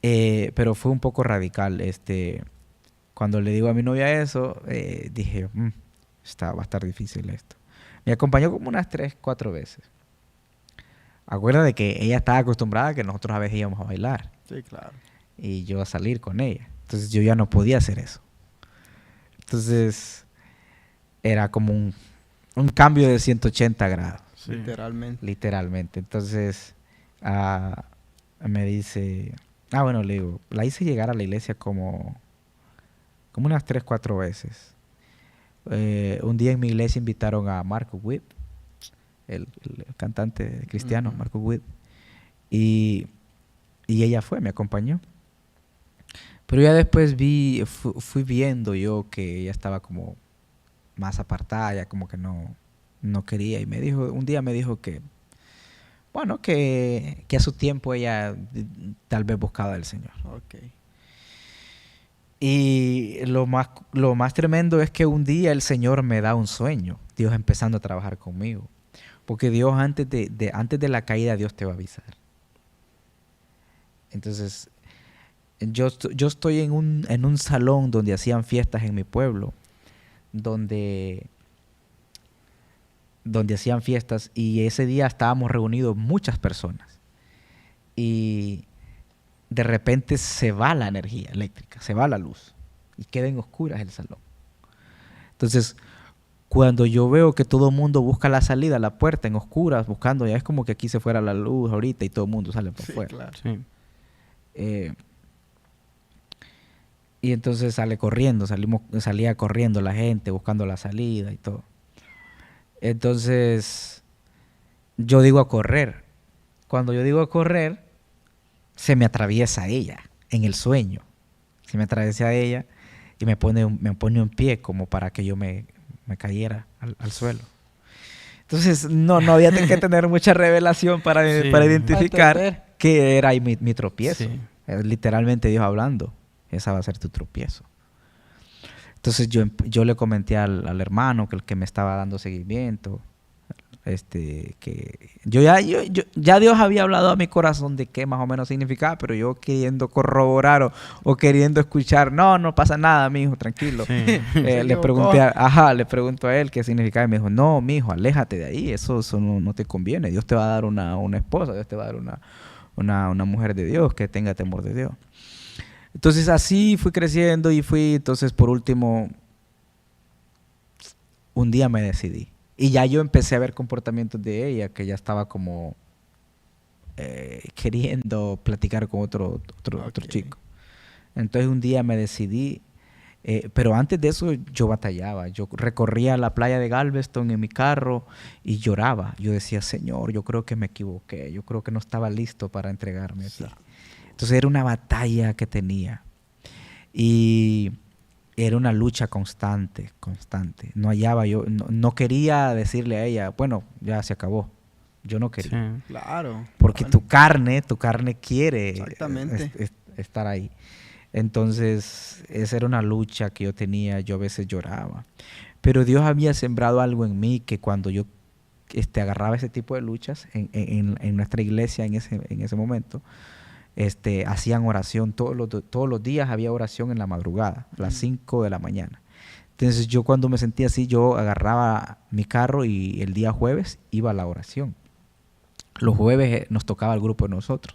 Pero fue un poco radical. Cuando le digo a mi novia eso, dije, va a estar difícil esto. Me acompañó como unas 3, 4 veces. Acuerda de que ella estaba acostumbrada a que nosotros a veces íbamos a bailar. Sí, claro. Y yo a salir con ella. Entonces yo ya no podía hacer eso. Entonces era como un cambio de 180 grados. Sí. Literalmente. Entonces me dice, bueno, le digo, la hice llegar a la iglesia como unas 3, 4 veces. Un día en mi iglesia invitaron a Marco Witt, el cantante cristiano, Marco Witt, y ella me acompañó. Pero ya después fui viendo yo que ella estaba como más apartada, ya como que no quería, y un día me dijo que, bueno, que a su tiempo ella tal vez buscaba al Señor. Ok. Y lo más tremendo es que un día el Señor me da un sueño, Dios empezando a trabajar conmigo. Porque Dios antes de la caída, Dios te va a avisar. Entonces, yo estoy en un salón donde hacían fiestas en mi pueblo, donde hacían fiestas, y ese día estábamos reunidos muchas personas. Y de repente se va la energía eléctrica, se va la luz y queda en oscuras el salón. Entonces, cuando yo veo que todo el mundo busca la salida, la puerta en oscuras, buscando, ya es como que aquí se fuera la luz ahorita y todo el mundo sale por fuera. Claro. Sí. Y entonces salía corriendo la gente buscando la salida y todo. Entonces, yo digo a correr. Cuando yo digo a correr, se me atraviesa ella en el sueño. Se me atraviesa ella y me pone un pie como para que yo me cayera al suelo. Entonces, no había que tener mucha revelación para identificar que era mi tropiezo. Sí. Literalmente Dios hablando, esa va a ser tu tropiezo. Entonces yo le comenté al hermano que me estaba dando seguimiento, que ya Dios había hablado a mi corazón de qué más o menos significaba, pero yo queriendo corroborar o queriendo escuchar, no pasa nada, mijo, tranquilo. Sí. Le pregunto a él qué significaba y me dijo, no, mijo, aléjate de ahí, eso no te conviene. Dios te va a dar una esposa, Dios te va a dar una mujer de Dios que tenga temor de Dios. Entonces así fui creciendo entonces por último, un día me decidí. Y ya yo empecé a ver comportamientos de ella, que ya estaba como queriendo platicar con otro chico. Entonces un día me decidí Pero antes de eso yo batallaba. Yo recorría la playa de Galveston en mi carro y lloraba. Yo decía, Señor, yo creo que me equivoqué. Yo creo que no estaba listo para entregarme a ti. Entonces era una batalla que tenía. Y era una lucha constante. No hallaba yo, no quería decirle a ella, bueno, ya se acabó. Yo no quería. Sí. Claro. Porque Bueno, tu carne quiere Exactamente. estar ahí. Entonces, esa era una lucha que yo tenía, yo a veces lloraba. Pero Dios había sembrado algo en mí que cuando yo agarraba ese tipo de luchas en nuestra iglesia en ese momento, hacían oración todos los días, había oración en la madrugada, a las 5 de la mañana. Entonces yo cuando me sentía así, yo agarraba mi carro y el día jueves iba a la oración. Los jueves nos tocaba el grupo de nosotros.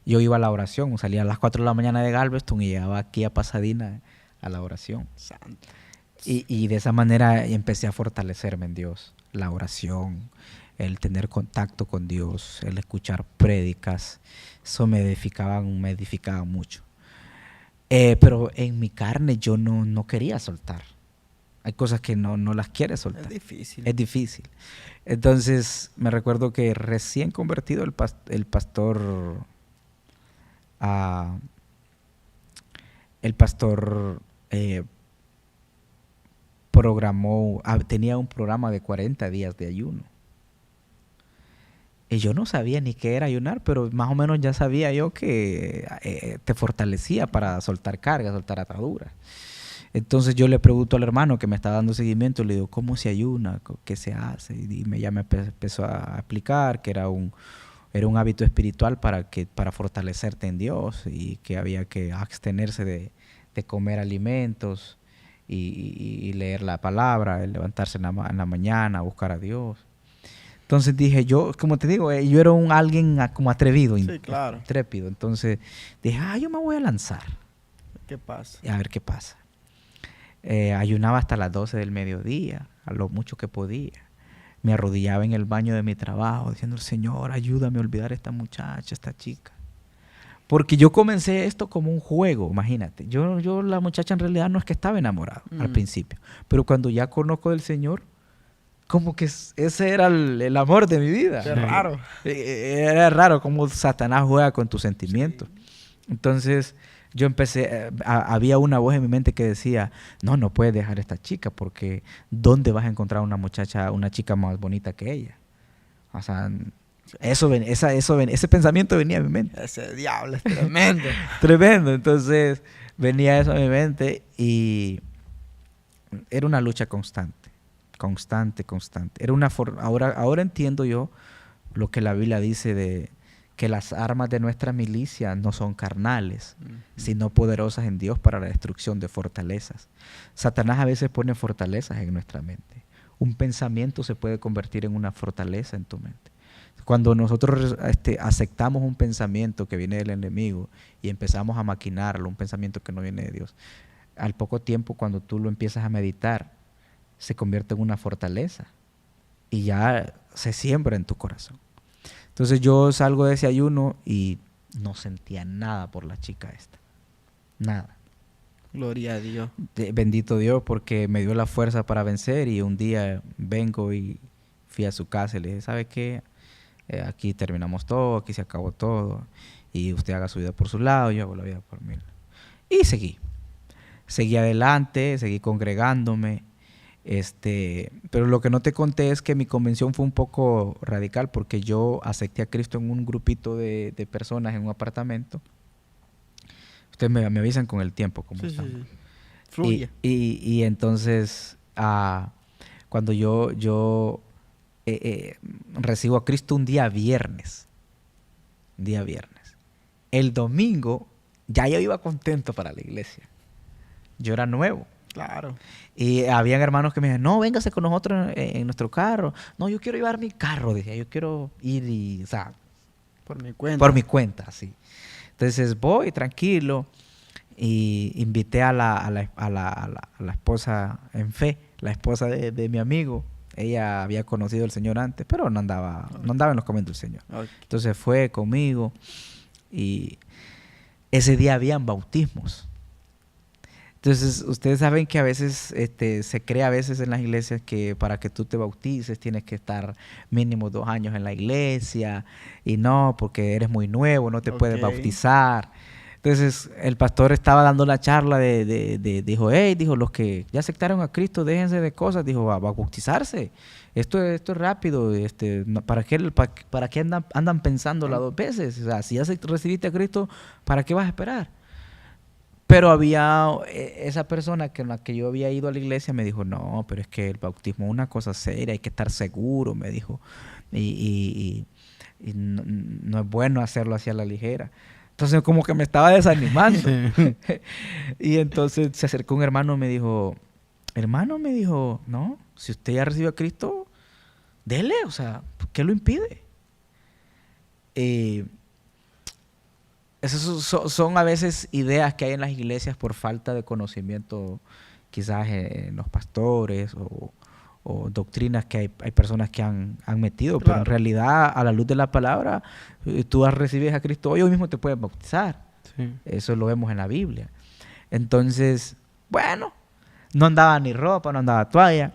Yo iba a la oración, salía a las 4 de la mañana de Galveston y llegaba aquí a Pasadena a la oración. Santo. Y de esa manera empecé a fortalecerme en Dios. La oración, el contacto con Dios, el escuchar prédicas, eso me edificaba mucho. Pero en mi carne yo no quería soltar. Hay cosas que no las quieres soltar. Es difícil. Es difícil. Entonces me recuerdo que recién convertido el pastor tenía un programa de 40 días de ayuno. Y yo no sabía ni qué era ayunar, pero más o menos ya sabía yo que te fortalecía para soltar cargas, soltar ataduras. Entonces yo le pregunto al hermano que me está dando seguimiento, le digo, ¿cómo se ayuna? ¿Qué se hace? Y ya me empezó a explicar que era un hábito espiritual para fortalecerte en Dios y que había que abstenerse de comer alimentos y leer la palabra, el levantarse en la mañana, buscar a Dios. Entonces dije, yo, como te digo, yo era alguien como atrevido, Sí, claro. intrépido. Entonces dije, yo me voy a lanzar. ¿Qué pasa? A ver qué pasa. Ayunaba hasta las 12 del mediodía, a lo mucho que podía. Me arrodillaba en el baño de mi trabajo diciendo, Señor, ayúdame a olvidar a esta muchacha, esta chica. Porque yo comencé esto como un juego, imagínate. Yo la muchacha en realidad no es que estaba enamorado al principio. Pero cuando ya conozco del Señor, como que ese era el amor de mi vida. Qué raro. Era raro cómo Satanás juega con tus sentimientos. Sí. Entonces yo empecé, había una voz en mi mente que decía, no puedes dejar a esta chica porque ¿dónde vas a encontrar una chica más bonita que ella? O sea, ese pensamiento venía a mi mente. Ese diablo es tremendo. Tremendo. Entonces venía eso a mi mente y era una lucha constante. Era ahora entiendo yo lo que la Biblia dice de que las armas de nuestra milicia no son carnales, sino poderosas en Dios para la destrucción de fortalezas. Satanás a veces pone fortalezas en nuestra mente. Un pensamiento se puede convertir en una fortaleza en tu mente. Cuando nosotros aceptamos un pensamiento que viene del enemigo y empezamos a maquinarlo, un pensamiento que no viene de Dios, al poco tiempo cuando tú lo empiezas a meditar, se convierte en una fortaleza y ya se siembra en tu corazón. Entonces yo salgo de ese ayuno y no sentía nada por la chica esta. Nada. Gloria a Dios. Bendito Dios porque me dio la fuerza para vencer y un día vengo y fui a su casa y le dije, ¿sabe qué? Aquí terminamos todo, aquí se acabó todo y usted haga su vida por su lado, yo hago la vida por mí. Y seguí adelante, seguí congregándome. Pero lo que no te conté es que mi convención fue un poco radical porque yo acepté a Cristo en un grupito de personas en un apartamento. Ustedes me avisan con el tiempo cómo estamos. Sí. Fluye. Y entonces cuando yo recibo a Cristo un día viernes. El domingo ya yo iba contento para la iglesia. Yo era nuevo. Claro. Y habían hermanos que me decían, no, véngase con nosotros en nuestro carro. No, yo quiero llevar mi carro, decía, yo quiero ir por mi cuenta. Por mi cuenta, sí. Entonces voy tranquilo y invité a la esposa en fe, la esposa de mi amigo. Ella había conocido al Señor antes, pero no andaba en los caminos del Señor. Okay. Entonces fue conmigo y ese día habían bautismos. Entonces, ustedes saben que a veces se cree a veces en las iglesias que para que tú te bautices tienes que estar mínimo 2 años en la iglesia y no, porque eres muy nuevo, no te puedes Ok. bautizar. Entonces, el pastor estaba dando la charla dijo, hey, dijo, los que ya aceptaron a Cristo, déjense de cosas, dijo, a bautizarse. Esto es rápido, ¿para qué andan pensándolo 2 veces? O sea, si ya recibiste a Cristo, ¿para qué vas a esperar? Pero había esa persona con la que yo había ido a la iglesia me dijo, no, pero es que el bautismo es una cosa seria, hay que estar seguro, me dijo. Y no es bueno hacerlo así a la ligera. Entonces como que me estaba desanimando. Y entonces se acercó un hermano y me dijo, no, si usted ya recibió a Cristo, dele, o sea, ¿qué lo impide? Esas son a veces ideas que hay en las iglesias por falta de conocimiento, quizás en los pastores o doctrinas que hay personas que han metido, pero en Claro. realidad, a la luz de la palabra, tú recibes a Cristo hoy mismo te puedes bautizar. Sí. Eso lo vemos en la Biblia. Entonces, bueno, no andaba ni ropa, no andaba toalla.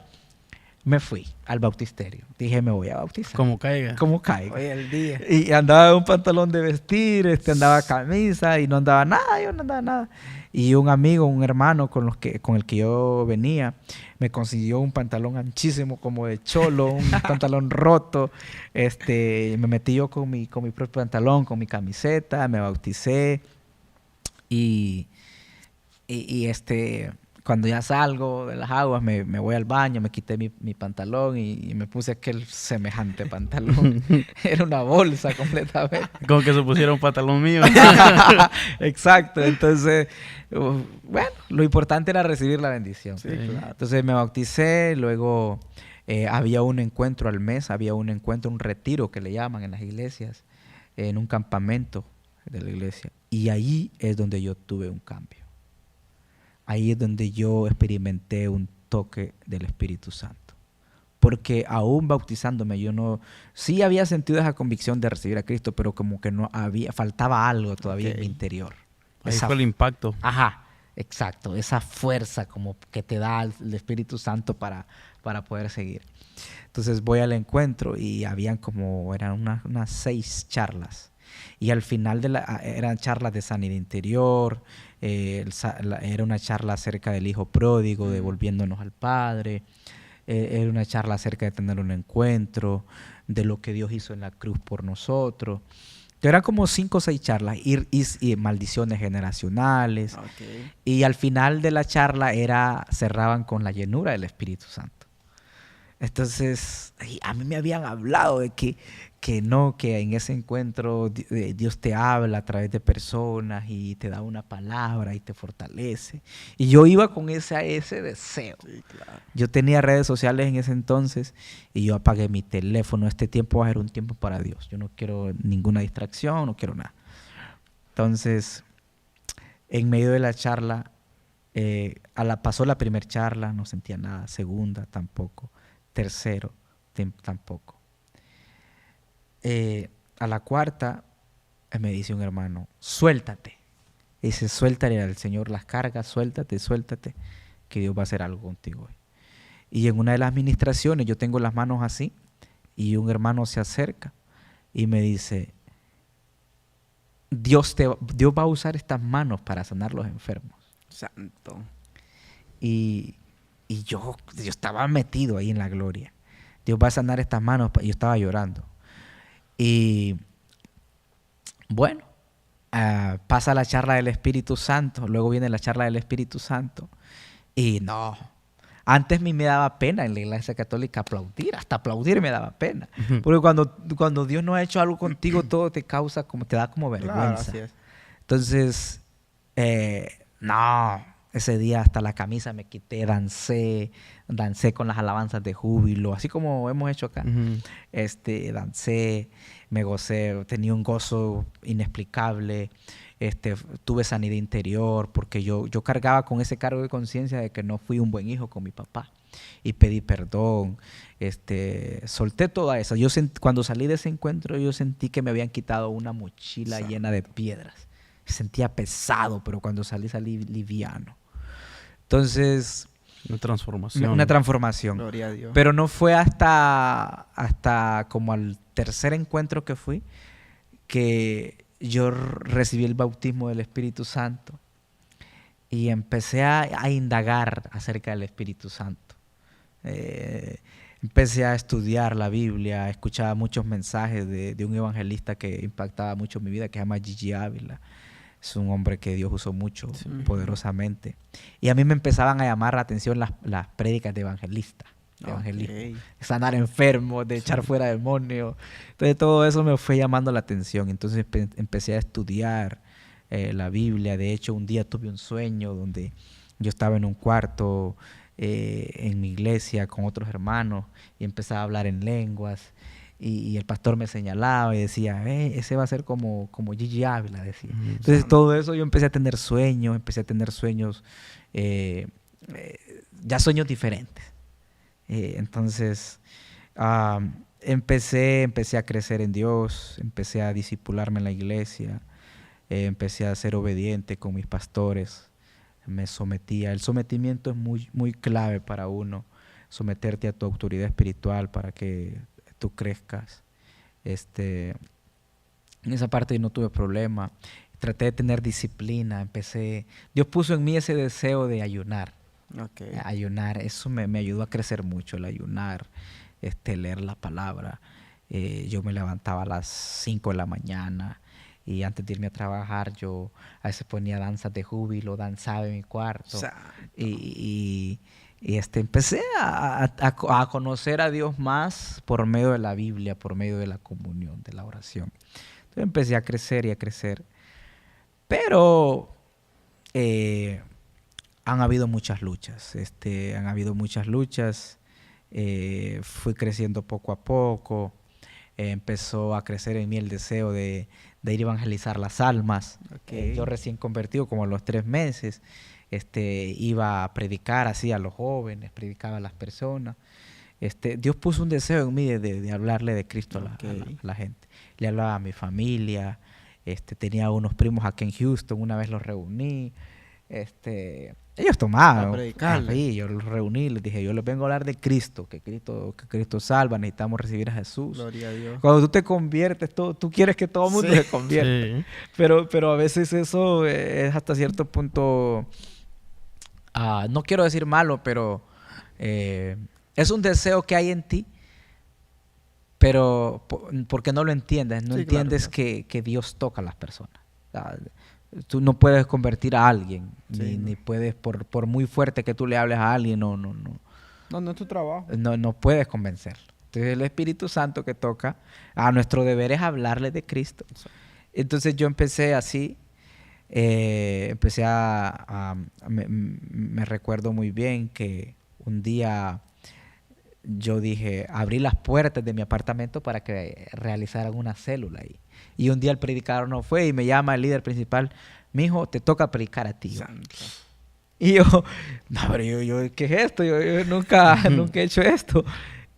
Me fui al bautisterio. Dije, me voy a bautizar. Como caiga. Como caiga. Hoy el día. Y andaba un pantalón de vestir, andaba camisa y no andaba nada, yo no andaba nada. Y un amigo, un hermano con el que yo venía, me consiguió un pantalón anchísimo como de cholo, un pantalón roto. Me metí yo con mi propio pantalón, con mi camiseta, me bauticé y cuando ya salgo de las aguas, me voy al baño, me quité mi pantalón y me puse aquel semejante pantalón. Era una bolsa completamente. Como que se pusiera un pantalón mío. Exacto. Entonces, bueno, lo importante era recibir la bendición. Sí, claro. Entonces me bauticé, luego había un encuentro al mes, un retiro que le llaman en las iglesias, en un campamento de la iglesia. Y ahí es donde yo tuve un cambio. Ahí es donde yo experimenté un toque del Espíritu Santo. Porque aún bautizándome, sí había sentido esa convicción de recibir a Cristo, pero como que faltaba algo todavía en mi interior. Ahí fue el impacto. Ajá, exacto. Esa fuerza como que te da el Espíritu Santo para poder seguir. Entonces voy al encuentro y eran unas 6 charlas. Y al final eran charlas de sanidad interior, era una charla acerca del hijo pródigo, devolviéndonos al Padre, era una charla acerca de tener un encuentro, de lo que Dios hizo en la cruz por nosotros. Eran como 5 o 6 charlas y maldiciones generacionales. Okay. Y al final de la charla cerraban con la llenura del Espíritu Santo. Entonces, a mí me habían hablado de que en ese encuentro Dios te habla a través de personas y te da una palabra y te fortalece. Y yo iba con ese deseo. Sí, claro. Yo tenía redes sociales en ese entonces y yo apagué mi teléfono. Este tiempo va a ser un tiempo para Dios. Yo no quiero ninguna distracción, no quiero nada. Entonces, en medio de la charla, pasó la primera charla, no sentía nada. Segunda, tampoco. Tercero, tampoco. A la cuarta me dice un hermano, suéltate. Dice, suéltale al Señor las cargas, suéltate, que Dios va a hacer algo contigo hoy. Y en una de las ministraciones yo tengo las manos así y un hermano se acerca y me dice, Dios va a usar estas manos para sanar los enfermos. Santo. Y yo estaba metido ahí en la gloria. Dios va a sanar estas manos. Yo estaba llorando. Y bueno, pasa la charla del Espíritu Santo. Luego viene la charla del Espíritu Santo. Y no, antes a mí me daba pena en la iglesia católica aplaudir. Hasta aplaudir me daba pena. Porque cuando Dios no ha hecho algo contigo, todo te da como vergüenza. Claro, así es. Entonces, no. Ese día hasta la camisa me quité, dancé con las alabanzas de júbilo, así como hemos hecho acá. Dancé, me gocé, tenía un gozo inexplicable, tuve sanidad interior, porque yo cargaba con ese cargo de conciencia de que no fui un buen hijo con mi papá. Y pedí perdón, solté toda esa. Cuando salí de ese encuentro, yo sentí que me habían quitado una mochila llena de piedras. Sentía pesado, pero cuando salí liviano. Entonces, Una transformación. una transformación. Gloria a Dios. Pero no fue hasta como al tercer encuentro que fui que yo recibí el bautismo del Espíritu Santo y empecé a indagar acerca del Espíritu Santo. Empecé a estudiar la Biblia, escuchaba muchos mensajes de un evangelista que impactaba mucho mi vida, que se llama Gigi Ávila. Es un hombre que Dios usó mucho, Sí. poderosamente. Y a mí me empezaban a llamar la atención las prédicas de evangelista. De Ok. evangelismo. Sanar enfermos, de echar fuera demonios. Entonces todo eso me fue llamando la atención. Entonces empecé a estudiar la Biblia. De hecho, un día tuve un sueño donde yo estaba en un cuarto en mi iglesia con otros hermanos y empezaba a hablar en lenguas. Y el pastor me señalaba y decía, ese va a ser como Gigi Ávila, decía. Entonces todo eso yo empecé a tener sueños, ya sueños diferentes. Entonces empecé a crecer en Dios, empecé a discipularme en la iglesia, empecé a ser obediente con mis pastores, me sometía. El sometimiento es muy, muy clave para uno, someterte a tu autoridad espiritual para que tú crezcas. En esa parte no tuve problema. Traté de tener disciplina, Dios puso en mí ese deseo de ayunar. Ok. Ayunar, eso me ayudó a crecer mucho, el ayunar, leer la palabra. Yo me levantaba a las 5 de la mañana y antes de irme a trabajar yo a veces ponía danzas de júbilo, danzaba en mi cuarto. Y empecé a conocer a Dios más por medio de la Biblia, por medio de la comunión, de la oración. Entonces empecé a crecer y a crecer. Pero han habido muchas luchas. Fui creciendo poco a poco. Empezó a crecer en mí el deseo de ir a evangelizar las almas. Ok. Yo recién convertido, como a los 3 meses, iba a predicar así a los jóvenes, predicaba a las personas. Dios puso un deseo en mí de hablarle de Cristo a la gente. Le hablaba a mi familia. Tenía unos primos aquí en Houston, una vez los reuní. Ellos tomaban. A predicarle. Sí, yo los reuní, les dije, yo les vengo a hablar de Cristo, que Cristo salva, necesitamos recibir a Jesús. Gloria a Dios. Cuando tú te conviertes, tú quieres que todo el mundo se convierta. Sí. Pero a veces eso es hasta cierto punto, no quiero decir malo, pero es un deseo que hay en ti, pero porque no lo entiendes, no Sí, entiendes claro. que Dios toca a las personas. Tú no puedes convertir a alguien, Sí, ni puedes, por muy fuerte que tú le hables a alguien, No, no es tu trabajo. no puedes convencerlo. Entonces el Espíritu Santo que toca, nuestro deber es hablarle de Cristo. Entonces yo empecé así, me recuerdo muy bien que un día yo dije, abrí las puertas de mi apartamento para que realizaran una célula ahí. Y un día el predicador no fue y me llama el líder principal, mijo, te toca predicar a ti. Santo. Y yo, no, pero yo, ¿qué es esto? Yo nunca he hecho esto.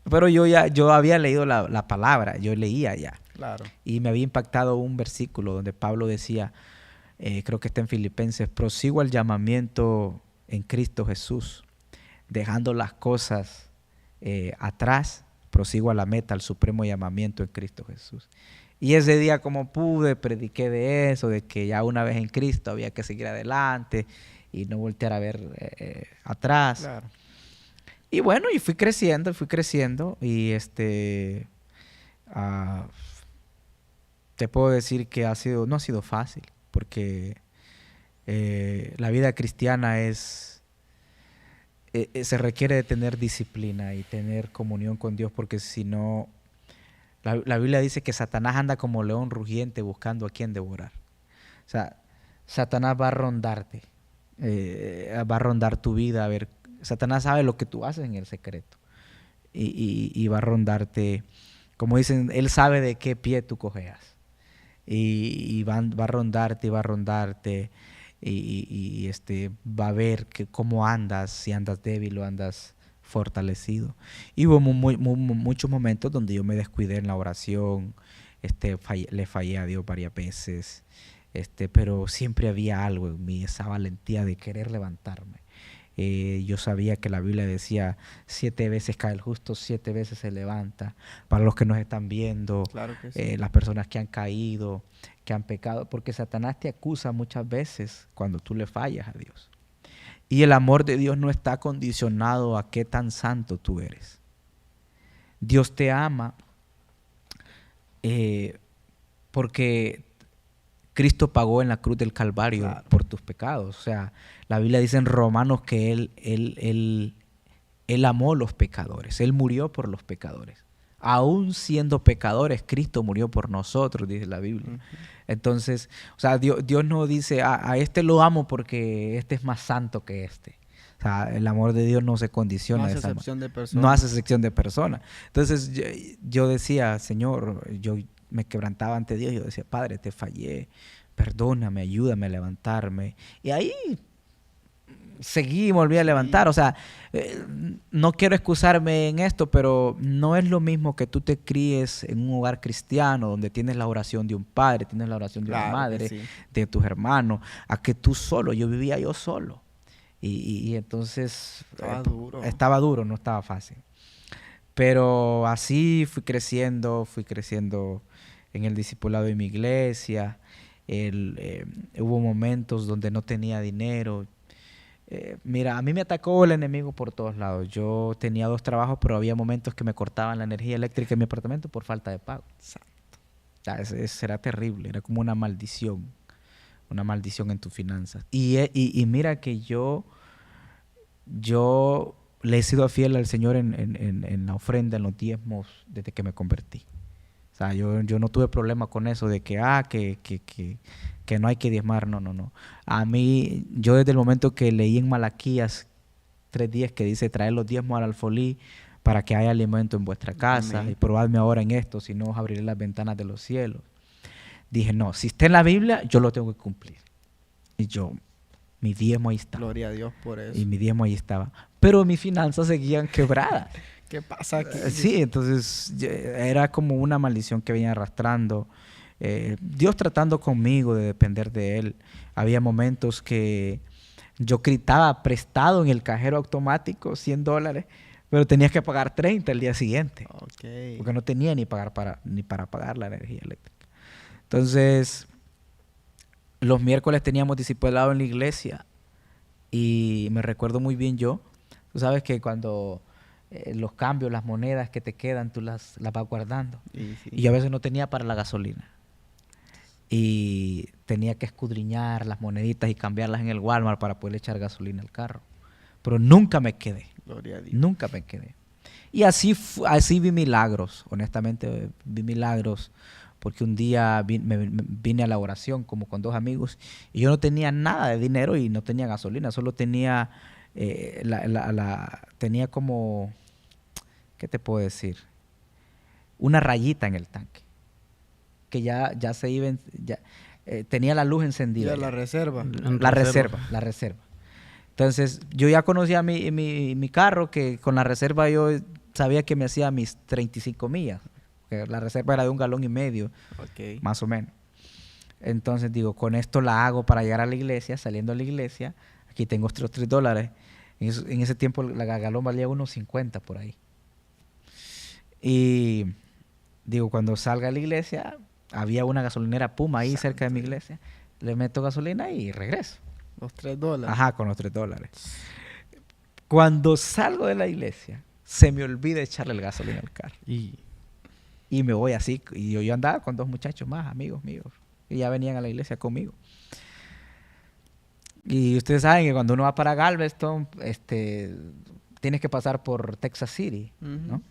Pero yo había leído la palabra, yo leía ya. Claro. Y me había impactado un versículo donde Pablo decía, creo que está en Filipenses, prosigo al llamamiento en Cristo Jesús, dejando las cosas atrás, prosigo a la meta, al supremo llamamiento en Cristo Jesús. Y ese día como pude, prediqué de eso, de que ya una vez en Cristo había que seguir adelante y no voltear a ver atrás. Claro. Y bueno, y fui creciendo y te puedo decir que no ha sido fácil, porque la vida cristiana se requiere de tener disciplina y tener comunión con Dios, porque si no, la Biblia dice que Satanás anda como león rugiente buscando a quien devorar. O sea, Satanás va a rondarte, va a rondar tu vida, a ver. Satanás sabe lo que tú haces en el secreto y va a rondarte, como dicen, él sabe de qué pie tú cojeas y va a rondarte y va a rondarte y va a ver cómo andas, si andas débil o andas fortalecido. Y hubo muchos momentos donde yo me descuidé en la oración, le fallé a Dios varias veces, pero siempre había algo en mí, esa valentía de querer levantarme. Yo sabía que la Biblia decía 7 veces cae el justo, 7 veces se levanta. Para los que nos están viendo, Claro que sí. las personas que han caído, que han pecado, porque Satanás te acusa muchas veces cuando tú le fallas a Dios. Y el amor de Dios no está condicionado a qué tan santo tú eres. Dios te ama porque Cristo pagó en la cruz del Calvario Claro. por tus pecados. O sea, la Biblia dice en Romanos que Él amó los pecadores. Él murió por los pecadores. Aún siendo pecadores, Cristo murió por nosotros, dice la Biblia. Ujú. Entonces, o sea, Dios no dice, a este lo amo porque este es más santo que este. O sea, el amor de Dios no se condiciona No de hace esa manera. excepción de personas. No hace excepción de persona. Entonces yo decía, Señor, yo me quebrantaba ante Dios. Yo decía, Padre, te fallé. Perdóname, ayúdame a levantarme. Y ahí seguí y volví a levantar. O sea, no quiero excusarme en esto, pero no es lo mismo que tú te críes en un hogar cristiano donde tienes la oración de un padre, tienes la oración de una Claro que madre, sí. de tus hermanos, a que tú solo. Yo vivía yo solo. Y entonces Estaba duro. estaba duro, no estaba fácil. Pero así fui creciendo en el discipulado de mi iglesia. Hubo momentos donde no tenía dinero. Mira, a mí me atacó el enemigo por todos lados. Yo tenía 2 trabajos, pero había momentos que me cortaban la energía eléctrica en mi apartamento por falta de pago. Eso era terrible, era como una maldición en tus finanzas. Y mira que yo le he sido fiel al Señor en la ofrenda, en los diezmos, desde que me convertí. O sea, yo no tuve problema con eso de que no hay que diezmar. No. A mí, yo desde el momento que leí en Malaquías 3:10 que dice, traed los diezmos al alfolí para que haya alimento en vuestra casa. Amén. Y probadme ahora en esto, si no os abriré las ventanas de los cielos. Dije, no, si está en la Biblia, yo lo tengo que cumplir. Y mi diezmo ahí estaba. Gloria a Dios por eso. Y mi diezmo ahí estaba. Pero mis finanzas seguían quebradas. ¿Qué pasa aquí? Sí, entonces era como una maldición que venía arrastrando. Dios tratando conmigo de depender de Él. Había momentos que yo gritaba prestado en el cajero automático $100, pero tenías que pagar 30 el día siguiente. Ok. Porque no tenía ni para pagar la energía eléctrica. Entonces, los miércoles teníamos discipulado en la iglesia y me recuerdo muy bien yo. Tú sabes que cuando los cambios, las monedas que te quedan, tú las vas guardando. Y sí. Y yo a veces no tenía para la gasolina. Y tenía que escudriñar las moneditas y cambiarlas en el Walmart para poder echar gasolina al carro. Pero nunca me quedé. Gloria a Dios. Nunca me quedé. Y así vi milagros. Honestamente, vi milagros. Porque un día vine a la oración como con 2 amigos. Y yo no tenía nada de dinero y no tenía gasolina. Solo tenía tenía como, ¿qué te puedo decir? Una rayita en el tanque. Que ya se iba, tenía la luz encendida. Ya la reserva. La reserva. Entonces, yo ya conocía mi carro, que con la reserva yo sabía que me hacía mis 35 millas. Que la reserva era de 1,5 galones, Ok. más o menos. Entonces, digo, con esto la hago para llegar a la iglesia, saliendo a la iglesia. Aquí tengo estos $3. En ese tiempo la galón valía unos 50 por ahí. Y digo, cuando salga a la iglesia, había una gasolinera Puma ahí cerca de mi iglesia. Le meto gasolina y regreso. Los $3. Ajá, con los $3. Cuando salgo de la iglesia, se me olvida echarle el gasolina al carro. Y me voy así. Y yo andaba con 2 muchachos más, amigos míos. Y ya venían a la iglesia conmigo. Y ustedes saben que cuando uno va para Galveston, tienes que pasar por Texas City, ¿no? Ujú.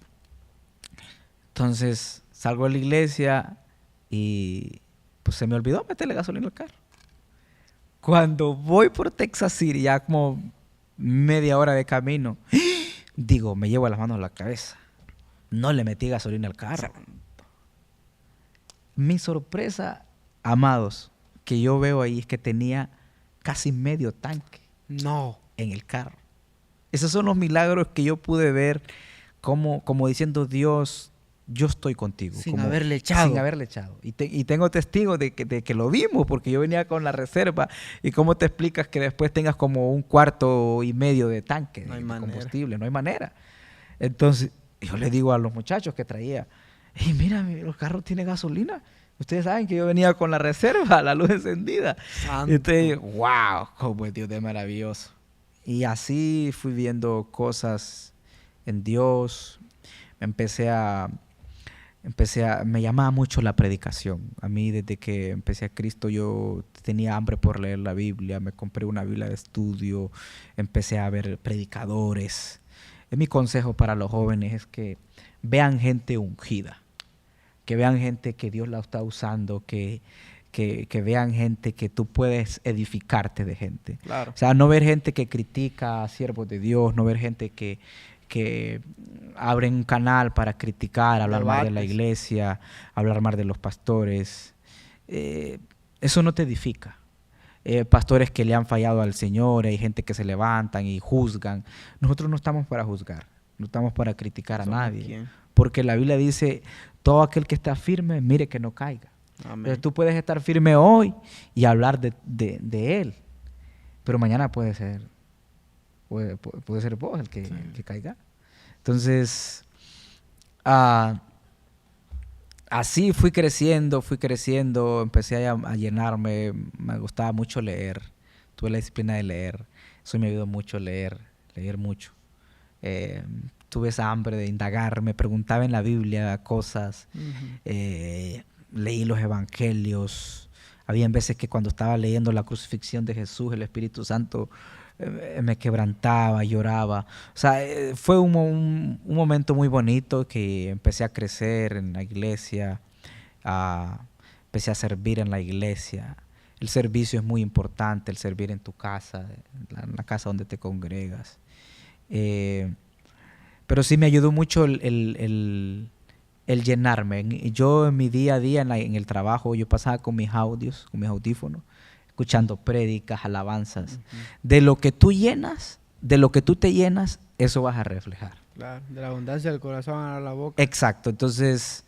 Entonces salgo de la iglesia y pues se me olvidó meterle gasolina al carro. Cuando voy por Texas City, ya como media hora de camino, digo, me llevo las manos a la cabeza. No le metí gasolina al carro. Mi sorpresa, amados, que yo veo ahí es que tenía casi medio tanque No. en el carro. Esos son los milagros que yo pude ver como diciendo, Dios yo estoy contigo. Sin haberle echado. Sin haberle echado. Y tengo testigos de que lo vimos, porque yo venía con la reserva. ¿Y cómo te explicas que después tengas como 1,5 cuartos de tanque No hay de manera. combustible? No hay manera. Entonces, yo le digo a los muchachos que traía, hey, mira, los carros tienen gasolina. Ustedes saben que yo venía con la reserva, la luz encendida. Santo. Y ustedes, wow, cómo es Dios de maravilloso. Y así fui viendo cosas en Dios. Me llamaba mucho la predicación. A mí, desde que empecé a Cristo, yo tenía hambre por leer la Biblia. Me compré una Biblia de estudio. Empecé a ver predicadores. Mi consejo para los jóvenes es que vean gente ungida. Que vean gente que Dios la está usando. Que vean gente que tú puedes edificarte de gente. Claro. O sea, no ver gente que critica a siervos de Dios. No ver gente que abren un canal para criticar, hablar mal de la iglesia, hablar mal de los pastores. Eso no te edifica. Pastores que le han fallado al Señor, hay gente que se levantan y juzgan. Nosotros no estamos para juzgar, no estamos para criticar a nadie. ¿Quién? Porque la Biblia dice, todo aquel que está firme, mire que no caiga. Amén. Entonces tú puedes estar firme hoy y hablar de él, pero mañana puede ser vos el que caiga. Entonces, así fui creciendo, empecé a llenarme, me gustaba mucho leer, tuve la disciplina de leer, eso me ayudó mucho a leer mucho. Tuve esa hambre de indagar, me preguntaba en la Biblia cosas, leí los evangelios. Habían veces que cuando estaba leyendo la crucifixión de Jesús, el Espíritu Santo me quebrantaba, lloraba. O sea, fue un momento muy bonito que empecé a crecer en la iglesia, empecé a servir en la iglesia. El servicio es muy importante, el servir en tu casa, en la casa donde te congregas. Pero sí me ayudó mucho el llenarme. Yo en mi día a día en el trabajo, yo pasaba con mis audios, con mis audífonos, escuchando prédicas, alabanzas. De lo que tú llenas, de lo que tú te llenas, eso vas a reflejar. Claro, de la abundancia del corazón a la boca. Exacto. Entonces,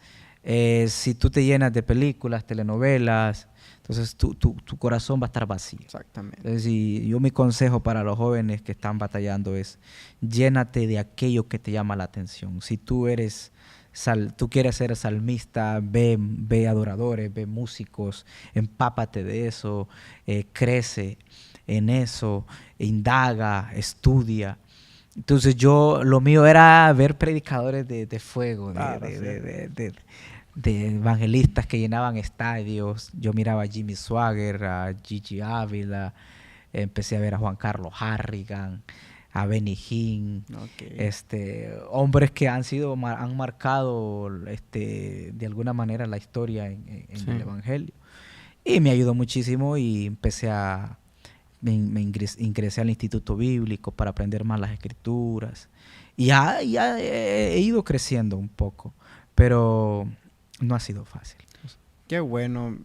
si tú te llenas de películas, telenovelas, entonces tu corazón va a estar vacío. Exactamente. Entonces, mi consejo para los jóvenes que están batallando es, llénate de aquello que te llama la atención. Si tú quieres ser salmista, ve adoradores, ve músicos, empápate de eso, crece en eso, indaga, estudia. Entonces lo mío era ver predicadores de fuego, Claro, de evangelistas que llenaban estadios. Yo miraba a Jimmy Swaggart, a Gigi Ávila, empecé a ver a Juan Carlos Harrigan, a Benny Hinn, hombres que han marcado de alguna manera la historia en el Evangelio. Y me ayudó muchísimo y me ingresé al Instituto Bíblico para aprender más las Escrituras. Y ya he ido creciendo un poco, pero no ha sido fácil. Qué bueno.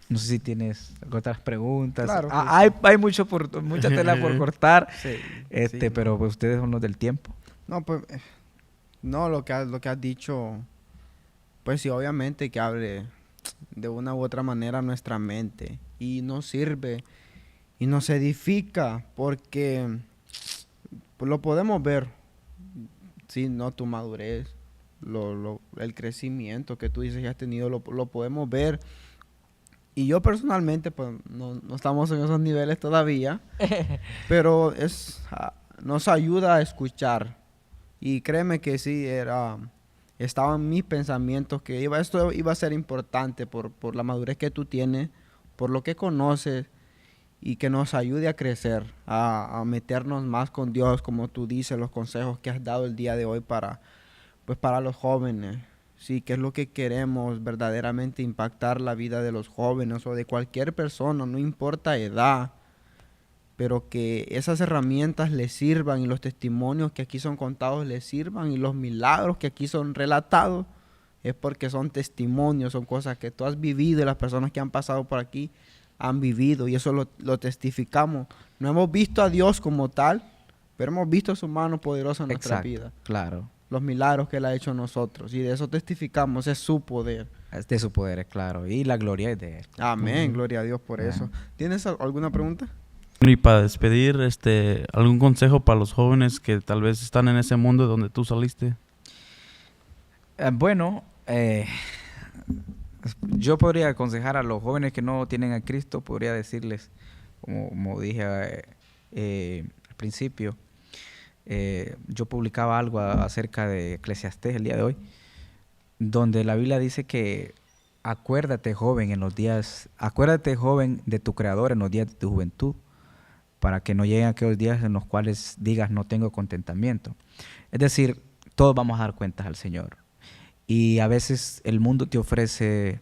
No sé si tienes otras preguntas. Claro, hay mucha tela por cortar, Sí, pero pues ustedes son los del tiempo. No, pues, lo que has dicho, pues sí, obviamente que abre de una u otra manera nuestra mente y nos sirve y nos edifica porque pues, lo podemos ver, sí, no tu madurez, el crecimiento que tú dices que has tenido, lo podemos ver. Y yo personalmente, pues, no estamos en esos niveles todavía, pero nos ayuda a escuchar. Y créeme que sí, estaban mis pensamientos que esto iba a ser importante por la madurez que tú tienes, por lo que conoces, y que nos ayude a crecer, a meternos más con Dios, como tú dices, los consejos que has dado el día de hoy para los jóvenes. Sí, que es lo que queremos verdaderamente, impactar la vida de los jóvenes o de cualquier persona, no importa edad, pero que esas herramientas les sirvan y los testimonios que aquí son contados les sirvan y los milagros que aquí son relatados es porque son testimonios, son cosas que tú has vivido y las personas que han pasado por aquí han vivido y eso lo testificamos. No hemos visto a Dios como tal, pero hemos visto su mano poderosa en nuestra vida. Claro. los milagros que Él ha hecho en nosotros. Y de eso testificamos, es su poder. Es de su poder, es claro. Y la gloria es de Él. Amén, gloria a Dios por eso. ¿Tienes alguna pregunta? Y para despedir, algún consejo para los jóvenes que tal vez están en ese mundo donde tú saliste. Bueno, yo podría aconsejar a los jóvenes que no tienen a Cristo, podría decirles, como dije al principio, yo publicaba algo acerca de Eclesiastés el día de hoy, donde la Biblia dice que acuérdate joven de tu Creador en los días de tu juventud, para que no lleguen aquellos días en los cuales digas no tengo contentamiento. Es decir, todos vamos a dar cuentas al Señor. Y a veces el mundo te ofrece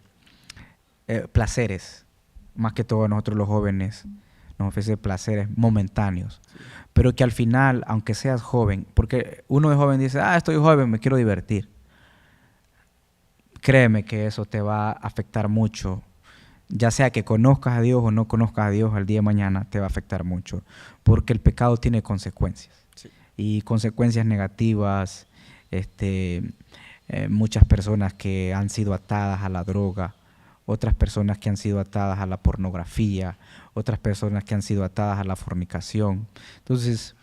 placeres, más que todo a nosotros los jóvenes, nos ofrece placeres momentáneos. Sí. Pero que al final, aunque seas joven, porque uno de joven dice, estoy joven, me quiero divertir. Créeme que eso te va a afectar mucho. Ya sea que conozcas a Dios o no conozcas a Dios, al día de mañana te va a afectar mucho. Porque el pecado tiene consecuencias. Sí. Y consecuencias negativas. Muchas personas que han sido atadas a la droga, otras personas que han sido atadas a la pornografía, otras personas que han sido atadas a la fornicación. Entonces,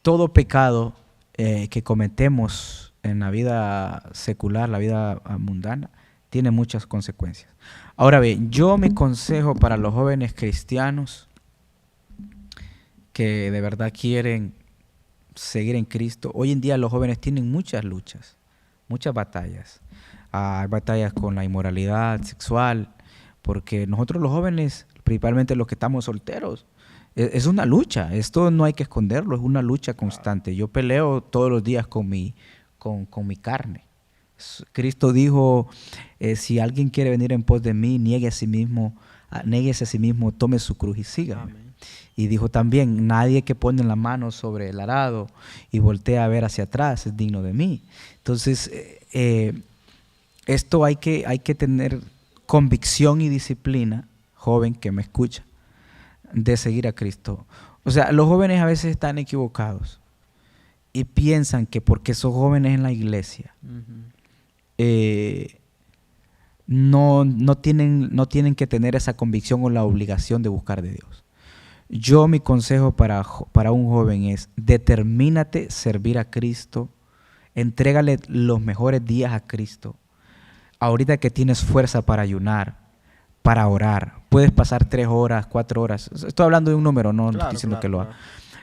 todo pecado que cometemos en la vida secular, la vida mundana, tiene muchas consecuencias. Ahora bien, mi consejo para los jóvenes cristianos que de verdad quieren seguir en Cristo, hoy en día los jóvenes tienen muchas luchas, muchas batallas. Hay batallas con la inmoralidad sexual, porque nosotros los jóvenes, principalmente los que estamos solteros, es una lucha. Esto no hay que esconderlo, es una lucha constante. Yo peleo todos los días con mi carne. Cristo dijo, si alguien quiere venir en pos de mí, nieguese a sí mismo, tome su cruz y sígame. Amén. Y dijo también, nadie que pone la mano sobre el arado y voltea a ver hacia atrás es digno de mí. Entonces, esto hay que tener convicción y disciplina, joven que me escucha, de seguir a Cristo. O sea, los jóvenes a veces están equivocados y piensan que porque son jóvenes en la iglesia, no tienen que tener esa convicción o la obligación de buscar de Dios. Mi consejo para un joven es, determínate servir a Cristo, entrégale los mejores días a Cristo. Ahorita que tienes fuerza para ayunar, para orar, puedes pasar 3 horas, 4 horas. Estoy hablando de un número, no estoy diciendo que lo haga.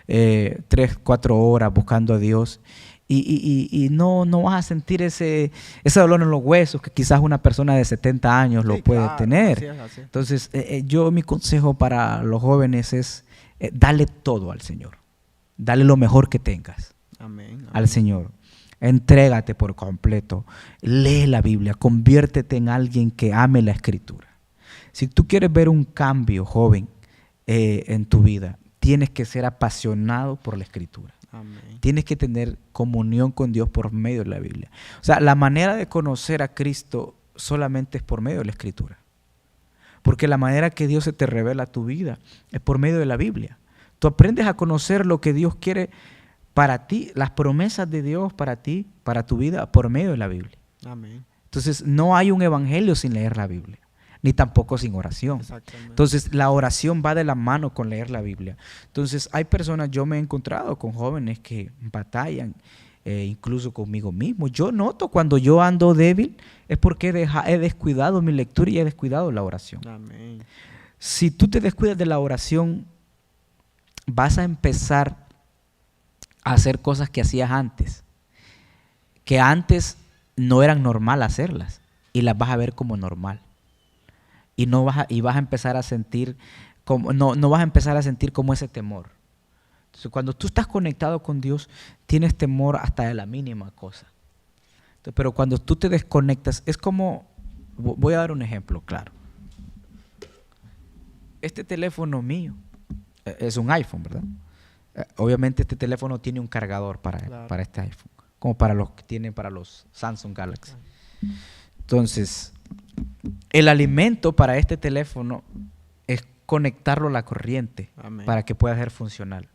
3, 4 horas buscando a Dios y no vas a sentir ese dolor en los huesos que quizás una persona de 70 años lo puede tener. Así. Entonces, mi consejo para los jóvenes es dale todo al Señor. Dale lo mejor que tengas. Amén. Al Señor. Entrégate por completo. Lee la Biblia. Conviértete en alguien que ame la Escritura. Si tú quieres ver un cambio, joven, en tu vida, tienes que ser apasionado por la Escritura. Amén. Tienes que tener comunión con Dios por medio de la Biblia. O sea, la manera de conocer a Cristo solamente es por medio de la Escritura. Porque la manera que Dios se te revela a tu vida es por medio de la Biblia. Tú aprendes a conocer lo que Dios quiere para ti, las promesas de Dios para ti, para tu vida, por medio de la Biblia. Amén. Entonces, no hay un evangelio sin leer la Biblia, ni tampoco sin oración. Entonces, la oración va de la mano con leer la Biblia. Entonces, hay personas, yo me he encontrado con jóvenes que batallan, incluso conmigo mismo. Yo noto cuando yo ando débil, es porque he descuidado mi lectura y he descuidado la oración. Amén. Si tú te descuidas de la oración, vas a empezar a hacer cosas que hacías antes, que antes no eran normal hacerlas, y las vas a ver como normal. Y vas a empezar a sentir como, no vas a empezar a sentir como ese temor. Entonces, cuando tú estás conectado con Dios, tienes temor hasta de la mínima cosa. Entonces, pero cuando tú te desconectas, es como, voy a dar un ejemplo claro. Este teléfono mío es un iPhone, ¿verdad? Obviamente este teléfono tiene un cargador para este iPhone, como para los que tienen para los Samsung Galaxy. Entonces, el alimento para este teléfono es conectarlo a la corriente. Amén. Para que pueda ser funcional.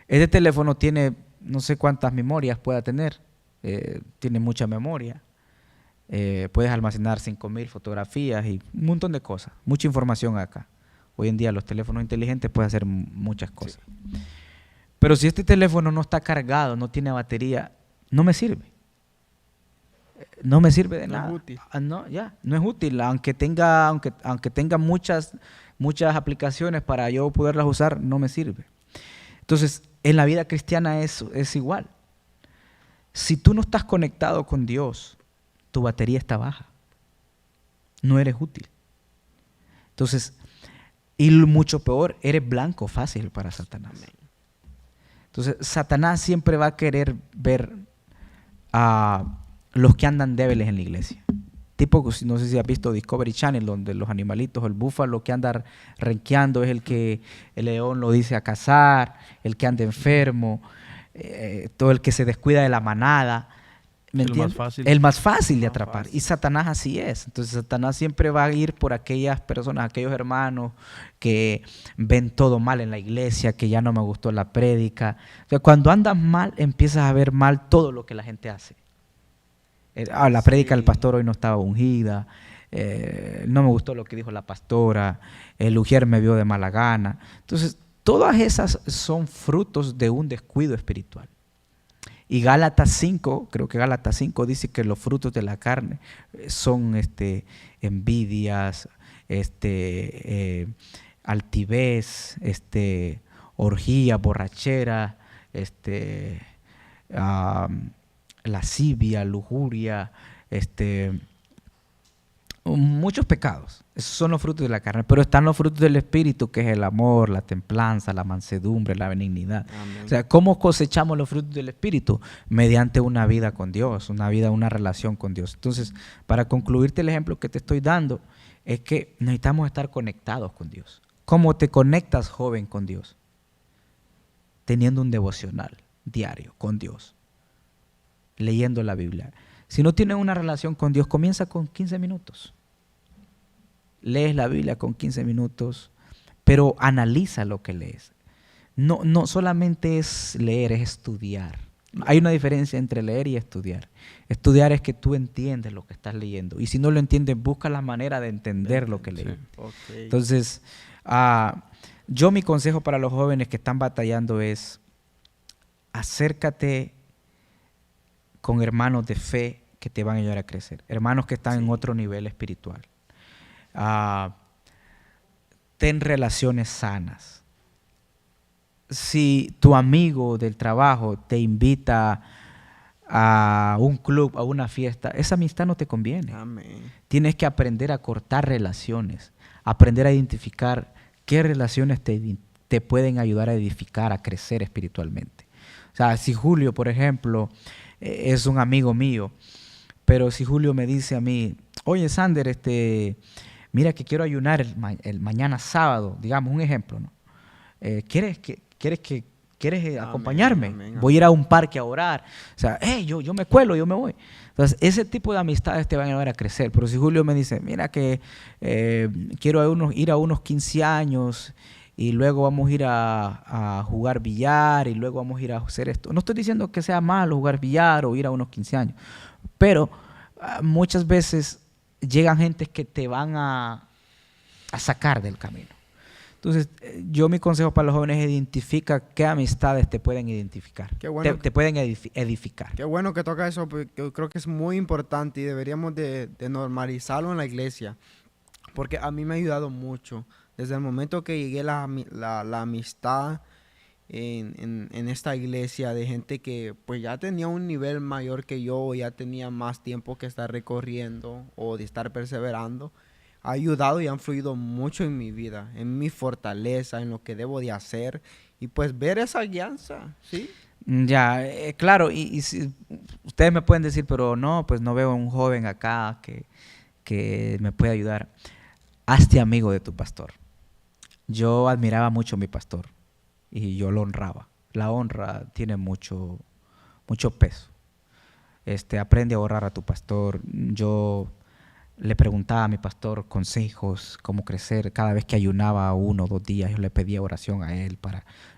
Este teléfono tiene no sé cuántas memorias pueda tener, tiene mucha memoria. Puedes almacenar 5,000 fotografías y un montón de cosas, mucha información acá. Hoy en día los teléfonos inteligentes pueden hacer muchas cosas. Sí. Pero si este teléfono no está cargado, no tiene batería, no me sirve. No me sirve de nada. No es útil. No es útil. Aunque tenga muchas aplicaciones para yo poderlas usar, no me sirve. Entonces, en la vida cristiana es igual. Si tú no estás conectado con Dios, tu batería está baja. No eres útil. Entonces, y mucho peor, eres blanco fácil para Satanás. Entonces, Satanás siempre va a querer ver a los que andan débiles en la iglesia. Tipo, no sé si has visto Discovery Channel, donde los animalitos, el búfalo que anda renqueando es el que el león lo dice a cazar, el que anda enfermo, todo el que se descuida de la manada. ¿Me entiendes? El más fácil de atrapar. Fácil. Y Satanás así es. Entonces Satanás siempre va a ir por aquellas personas, aquellos hermanos que ven todo mal en la iglesia, que ya no me gustó la prédica. O sea, cuando andas mal, empiezas a ver mal todo lo que la gente hace. La prédica del pastor hoy no estaba ungida, no me gustó lo que dijo la pastora, el ujier me vio de mala gana. Entonces, todas esas son frutos de un descuido espiritual. Y Gálatas 5, creo que Gálatas 5 dice que los frutos de la carne son envidias, altivez, orgía, borrachera, lascivia, lujuria, muchos pecados. Esos son los frutos de la carne, pero están los frutos del Espíritu, que es el amor, la templanza, la mansedumbre, la benignidad. Amén. O sea, ¿cómo cosechamos los frutos del Espíritu? Mediante una vida con Dios, una relación con Dios. Entonces, para concluirte el ejemplo que te estoy dando, es que necesitamos estar conectados con Dios. ¿Cómo te conectas, joven, con Dios? Teniendo un devocional diario con Dios, leyendo la Biblia. Si no tienes una relación con Dios, comienza con 15 minutos. Lees la Biblia con 15 minutos, pero analiza lo que lees. No solamente es leer, es estudiar. Hay una diferencia entre leer y estudiar. Estudiar es que tú entiendes lo que estás leyendo. Y si no lo entiendes, busca la manera de entender lo que lees. Sí. Okay. Entonces, yo mi consejo para los jóvenes que están batallando es: acércate con hermanos de fe que te van a ayudar a crecer. Hermanos que están en otro nivel espiritual. Ten relaciones sanas. Si tu amigo del trabajo te invita a un club, a una fiesta, esa amistad no te conviene. Amén. Tienes que aprender a cortar relaciones, aprender a identificar qué relaciones te pueden ayudar a edificar, a crecer espiritualmente. O sea, si Julio, por ejemplo, es un amigo mío, pero si Julio me dice a mí: oye, Sander, mira que quiero ayunar el mañana sábado, digamos un ejemplo, ¿no? ¿Quieres acompañarme? Amén. Voy a ir a un parque a orar. O sea, yo me cuelo, yo me voy. Entonces, ese tipo de amistades te van a ayudar a crecer. Pero si Julio me dice: mira que quiero ir a unos 15 años y luego vamos a ir a jugar billar y luego vamos a ir a hacer esto. No estoy diciendo que sea malo jugar billar o ir a unos 15 años, pero muchas veces llegan gentes que te van a sacar del camino. Entonces, yo mi consejo para los jóvenes es: identifica qué amistades te pueden identificar, te pueden edificar. Qué bueno que toca eso, porque yo creo que es muy importante y deberíamos de normalizarlo en la iglesia, porque a mí me ha ayudado mucho. Desde el momento que llegué la amistad en esta iglesia de gente que pues ya tenía un nivel mayor que yo, ya tenía más tiempo que estar recorriendo o de estar perseverando, ha ayudado y ha influido mucho en mi vida, en mi fortaleza, en lo que debo de hacer y pues ver esa guianza, ¿sí? Ya, claro, y si, ustedes me pueden decir, pero no, pues no veo a un joven acá que me pueda ayudar. Hazte amigo de tu pastor. Yo admiraba mucho a mi pastor y yo lo honraba. La honra tiene mucho peso. Aprende a honrar a tu pastor. Yo le preguntaba a mi pastor consejos, cómo crecer. Cada vez que ayunaba 1 o 2 días, yo le pedía oración a él.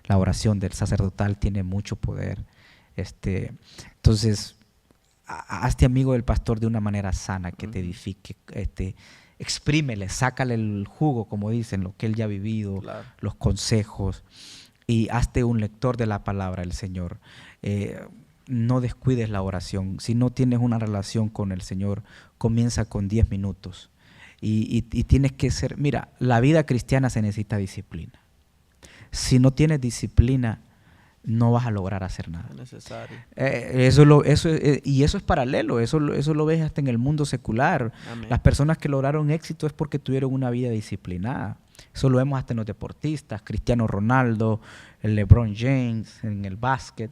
La oración del sacerdotal tiene mucho poder. Entonces, hazte amigo del pastor de una manera sana, que te edifique, exprímele, sácale el jugo, como dicen, lo que él ya ha vivido, Claro. los consejos, y hazte un lector de la palabra del Señor. No descuides la oración. Si no tienes una relación con el Señor, comienza con 10 minutos. Y tienes que ser, mira, la vida cristiana se necesita disciplina. Si no tienes disciplina, no vas a lograr hacer nada. Es necesario. Y eso es paralelo, eso lo ves hasta en el mundo secular. Amén. Las personas que lograron éxito es porque tuvieron una vida disciplinada. Eso lo vemos hasta en los deportistas, Cristiano Ronaldo, el LeBron James, en el básquet.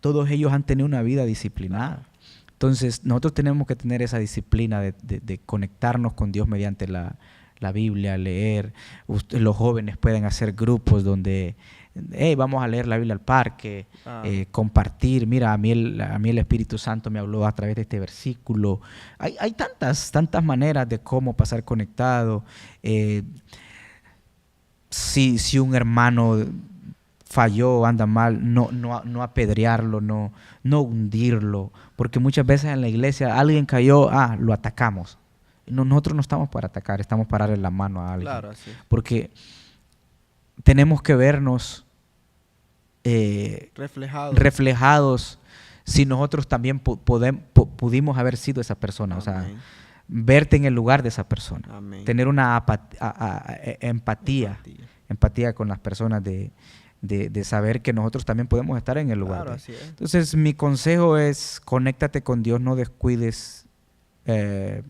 Todos ellos han tenido una vida disciplinada. Entonces, nosotros tenemos que tener esa disciplina de conectarnos con Dios mediante la Biblia, leer. Los jóvenes pueden hacer grupos donde, hey, vamos a leer la Biblia al parque, compartir. Mira, a mí el Espíritu Santo me habló a través de este versículo. Hay tantas maneras de cómo pasar conectado. Si un hermano falló, anda mal, no apedrearlo, no hundirlo, porque muchas veces en la iglesia alguien cayó, lo atacamos. Nosotros no estamos para atacar, estamos para darle la mano a alguien. Claro, así es. Porque tenemos que vernos reflejados si nosotros también pudimos haber sido esa persona. Amén. O sea, verte en el lugar de esa persona. Amén. Tener una empatía con las personas de saber que nosotros también podemos estar en el lugar. Claro, así es. Entonces, mi consejo es, conéctate con Dios, no descuides el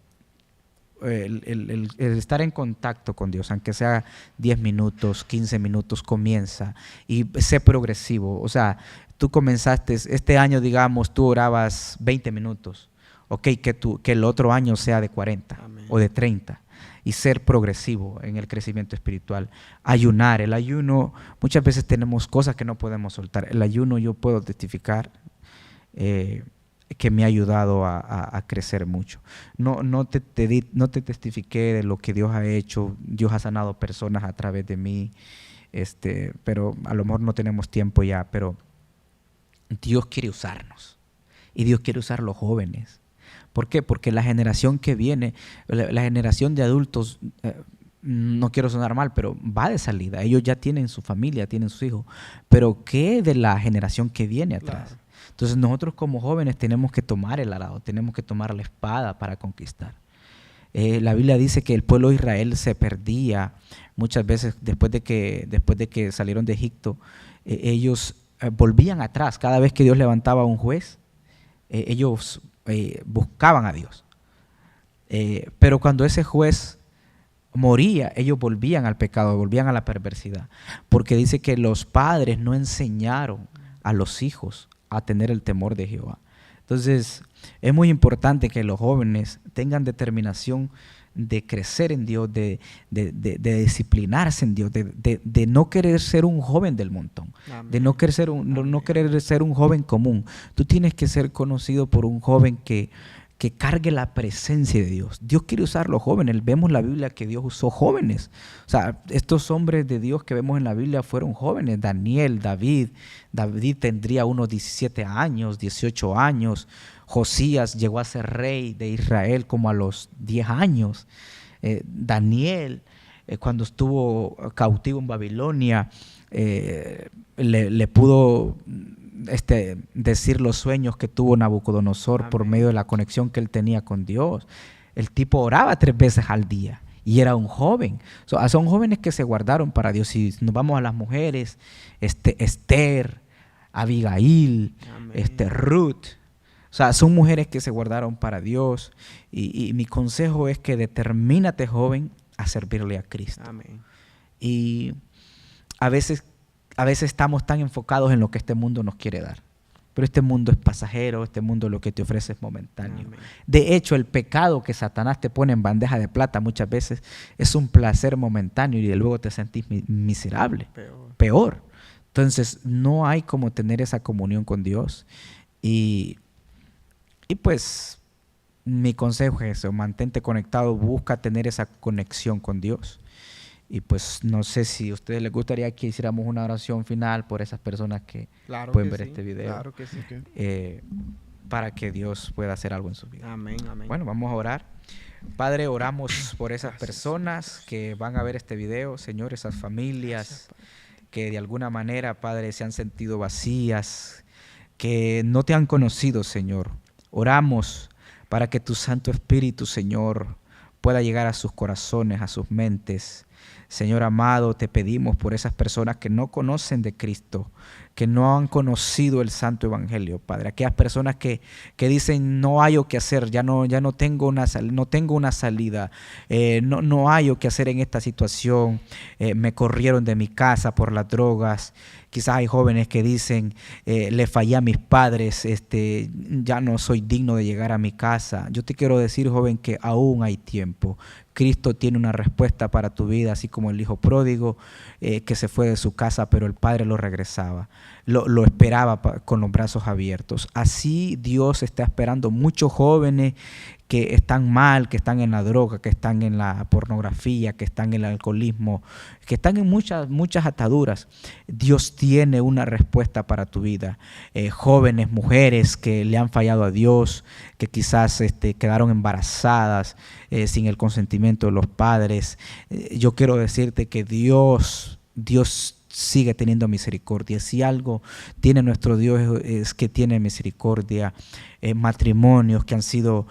estar en contacto con Dios, aunque sea 10 minutos, 15 minutos, comienza y sé progresivo. O sea, tú comenzaste, este año, digamos, tú orabas 20 minutos. Ok, que el otro año sea de 40 Amén. o de 30. Y ser progresivo en el crecimiento espiritual. Ayunar. El ayuno, muchas veces tenemos cosas que no podemos soltar. El ayuno, yo puedo testificar que me ha ayudado a crecer mucho. No te testifiqué de lo que Dios ha hecho. Dios ha sanado personas a través de mí. Pero a lo mejor no tenemos tiempo ya. Pero Dios quiere usarnos. Y Dios quiere usar a los jóvenes. ¿Por qué? Porque la generación que viene, la generación de adultos, no quiero sonar mal, pero va de salida. Ellos ya tienen su familia, tienen sus hijos. Pero ¿qué de la generación que viene atrás? Claro. Entonces nosotros como jóvenes tenemos que tomar el arado, tenemos que tomar la espada para conquistar. La Biblia dice que el pueblo de Israel se perdía muchas veces después de que salieron de Egipto. Ellos volvían atrás. Cada vez que Dios levantaba a un juez, ellos buscaban a Dios. Pero cuando ese juez moría, ellos volvían al pecado, volvían a la perversidad. Porque dice que los padres no enseñaron a los hijos a tener el temor de Jehová. Entonces, es muy importante que los jóvenes tengan determinación de crecer en Dios, de disciplinarse en Dios, de no querer ser un joven del montón, Amén. de no querer ser un joven común. Tú tienes que ser conocido por un joven que cargue la presencia de Dios. Dios quiere usar a los jóvenes. Vemos en la Biblia que Dios usó jóvenes. O sea, estos hombres de Dios que vemos en la Biblia fueron jóvenes. David tendría unos 17 años, 18 años. Josías llegó a ser rey de Israel como a los 10 años. Daniel, cuando estuvo cautivo en Babilonia, le pudo decir los sueños que tuvo Nabucodonosor. Amén. Por medio de la conexión que él tenía con Dios. El tipo oraba 3 veces al día y era un joven. Son jóvenes que se guardaron para Dios. Si nos vamos a las mujeres, Esther, Abigail, Ruth. O sea, son mujeres que se guardaron para Dios. Y mi consejo es que determínate, joven, a servirle a Cristo. Amén. Y a veces estamos tan enfocados en lo que este mundo nos quiere dar. Pero este mundo es pasajero, este mundo lo que te ofrece es momentáneo. Amén. De hecho, el pecado que Satanás te pone en bandeja de plata muchas veces es un placer momentáneo y luego te sentís miserable, peor. Entonces, no hay como tener esa comunión con Dios. Y pues, mi consejo es eso, mantente conectado, busca tener esa conexión con Dios. Y pues no sé si a ustedes les gustaría que hiciéramos una oración final por esas personas que pueden ver este video. Claro que sí. para que Dios pueda hacer algo en su vida. Amén, amén. Bueno, vamos a orar. Padre, oramos por esas personas que van a ver este video, Señor, esas familias que de alguna manera, Padre, se han sentido vacías, que no te han conocido, Señor. Oramos para que tu Santo Espíritu, Señor, pueda llegar a sus corazones, a sus mentes. Señor amado, te pedimos por esas personas que no conocen de Cristo, que no han conocido el Santo Evangelio, Padre. Aquellas personas que dicen, no hay qué hacer, ya no tengo una salida, no hay qué hacer en esta situación, me corrieron de mi casa por las drogas. Quizás hay jóvenes que dicen, le fallé a mis padres, ya no soy digno de llegar a mi casa. Yo te quiero decir, joven, que aún hay tiempo. Cristo tiene una respuesta para tu vida, así como el hijo pródigo que se fue de su casa, pero el padre lo regresaba, lo esperaba con los brazos abiertos. Así Dios está esperando muchos jóvenes que están mal, que están en la droga, que están en la pornografía, que están en el alcoholismo, que están en muchas ataduras. Dios tiene una respuesta para tu vida. Jóvenes, mujeres que le han fallado a Dios, que quizás quedaron embarazadas sin el consentimiento de los padres. Yo quiero decirte que Dios sigue teniendo misericordia. Si algo tiene nuestro Dios es que tiene misericordia. Matrimonios que han sido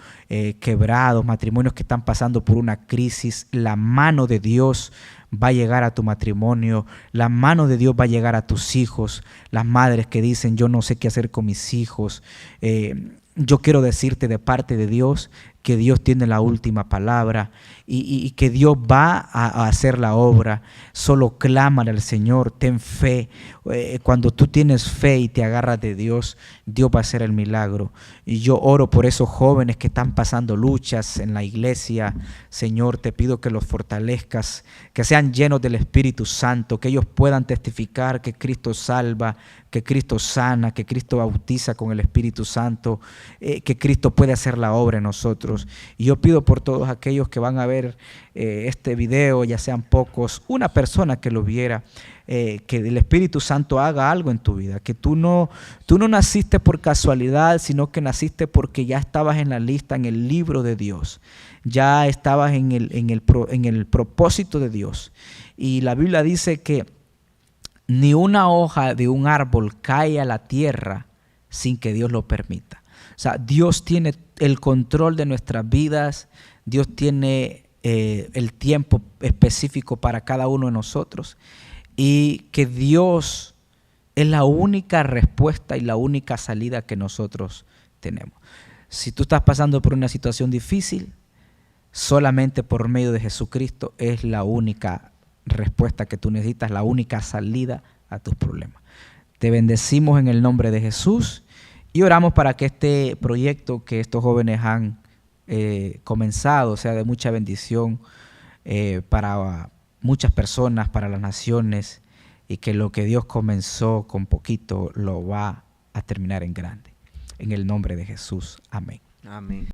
quebrados, matrimonios que están pasando por una crisis, la mano de Dios va a llegar a tu matrimonio, la mano de Dios va a llegar a tus hijos, las madres que dicen yo no sé qué hacer con mis hijos. Yo quiero decirte de parte de Dios que Dios tiene la última palabra y que Dios va a hacer la obra. Solo clámale al Señor, ten fe. Cuando tú tienes fe y te agarras de Dios, Dios va a hacer el milagro. Y yo oro por esos jóvenes que están pasando luchas en la iglesia. Señor, te pido que los fortalezcas, que sean llenos del Espíritu Santo, que ellos puedan testificar que Cristo salva, que Cristo sana, que Cristo bautiza con el Espíritu Santo, que Cristo puede hacer la obra en nosotros. Y yo pido por todos aquellos que van a ver este video, ya sean pocos, una persona que lo viera, que el Espíritu Santo haga algo en tu vida, que tú no naciste por casualidad, sino que naciste porque ya estabas en la lista, en el libro de Dios, ya estabas en el propósito de Dios. Y la Biblia dice que ni una hoja de un árbol cae a la tierra sin que Dios lo permita. O sea, Dios tiene el control de nuestras vidas, Dios tiene el tiempo específico para cada uno de nosotros, y que Dios es la única respuesta y la única salida que nosotros tenemos. Si tú estás pasando por una situación difícil, solamente por medio de Jesucristo es la única respuesta que tú necesitas, la única salida a tus problemas. Te bendecimos en el nombre de Jesús y oramos para que este proyecto que estos jóvenes han comenzado sea de mucha bendición para muchas personas, para las naciones, y que lo que Dios comenzó con poquito lo va a terminar en grande. En el nombre de Jesús. Amén. Amén.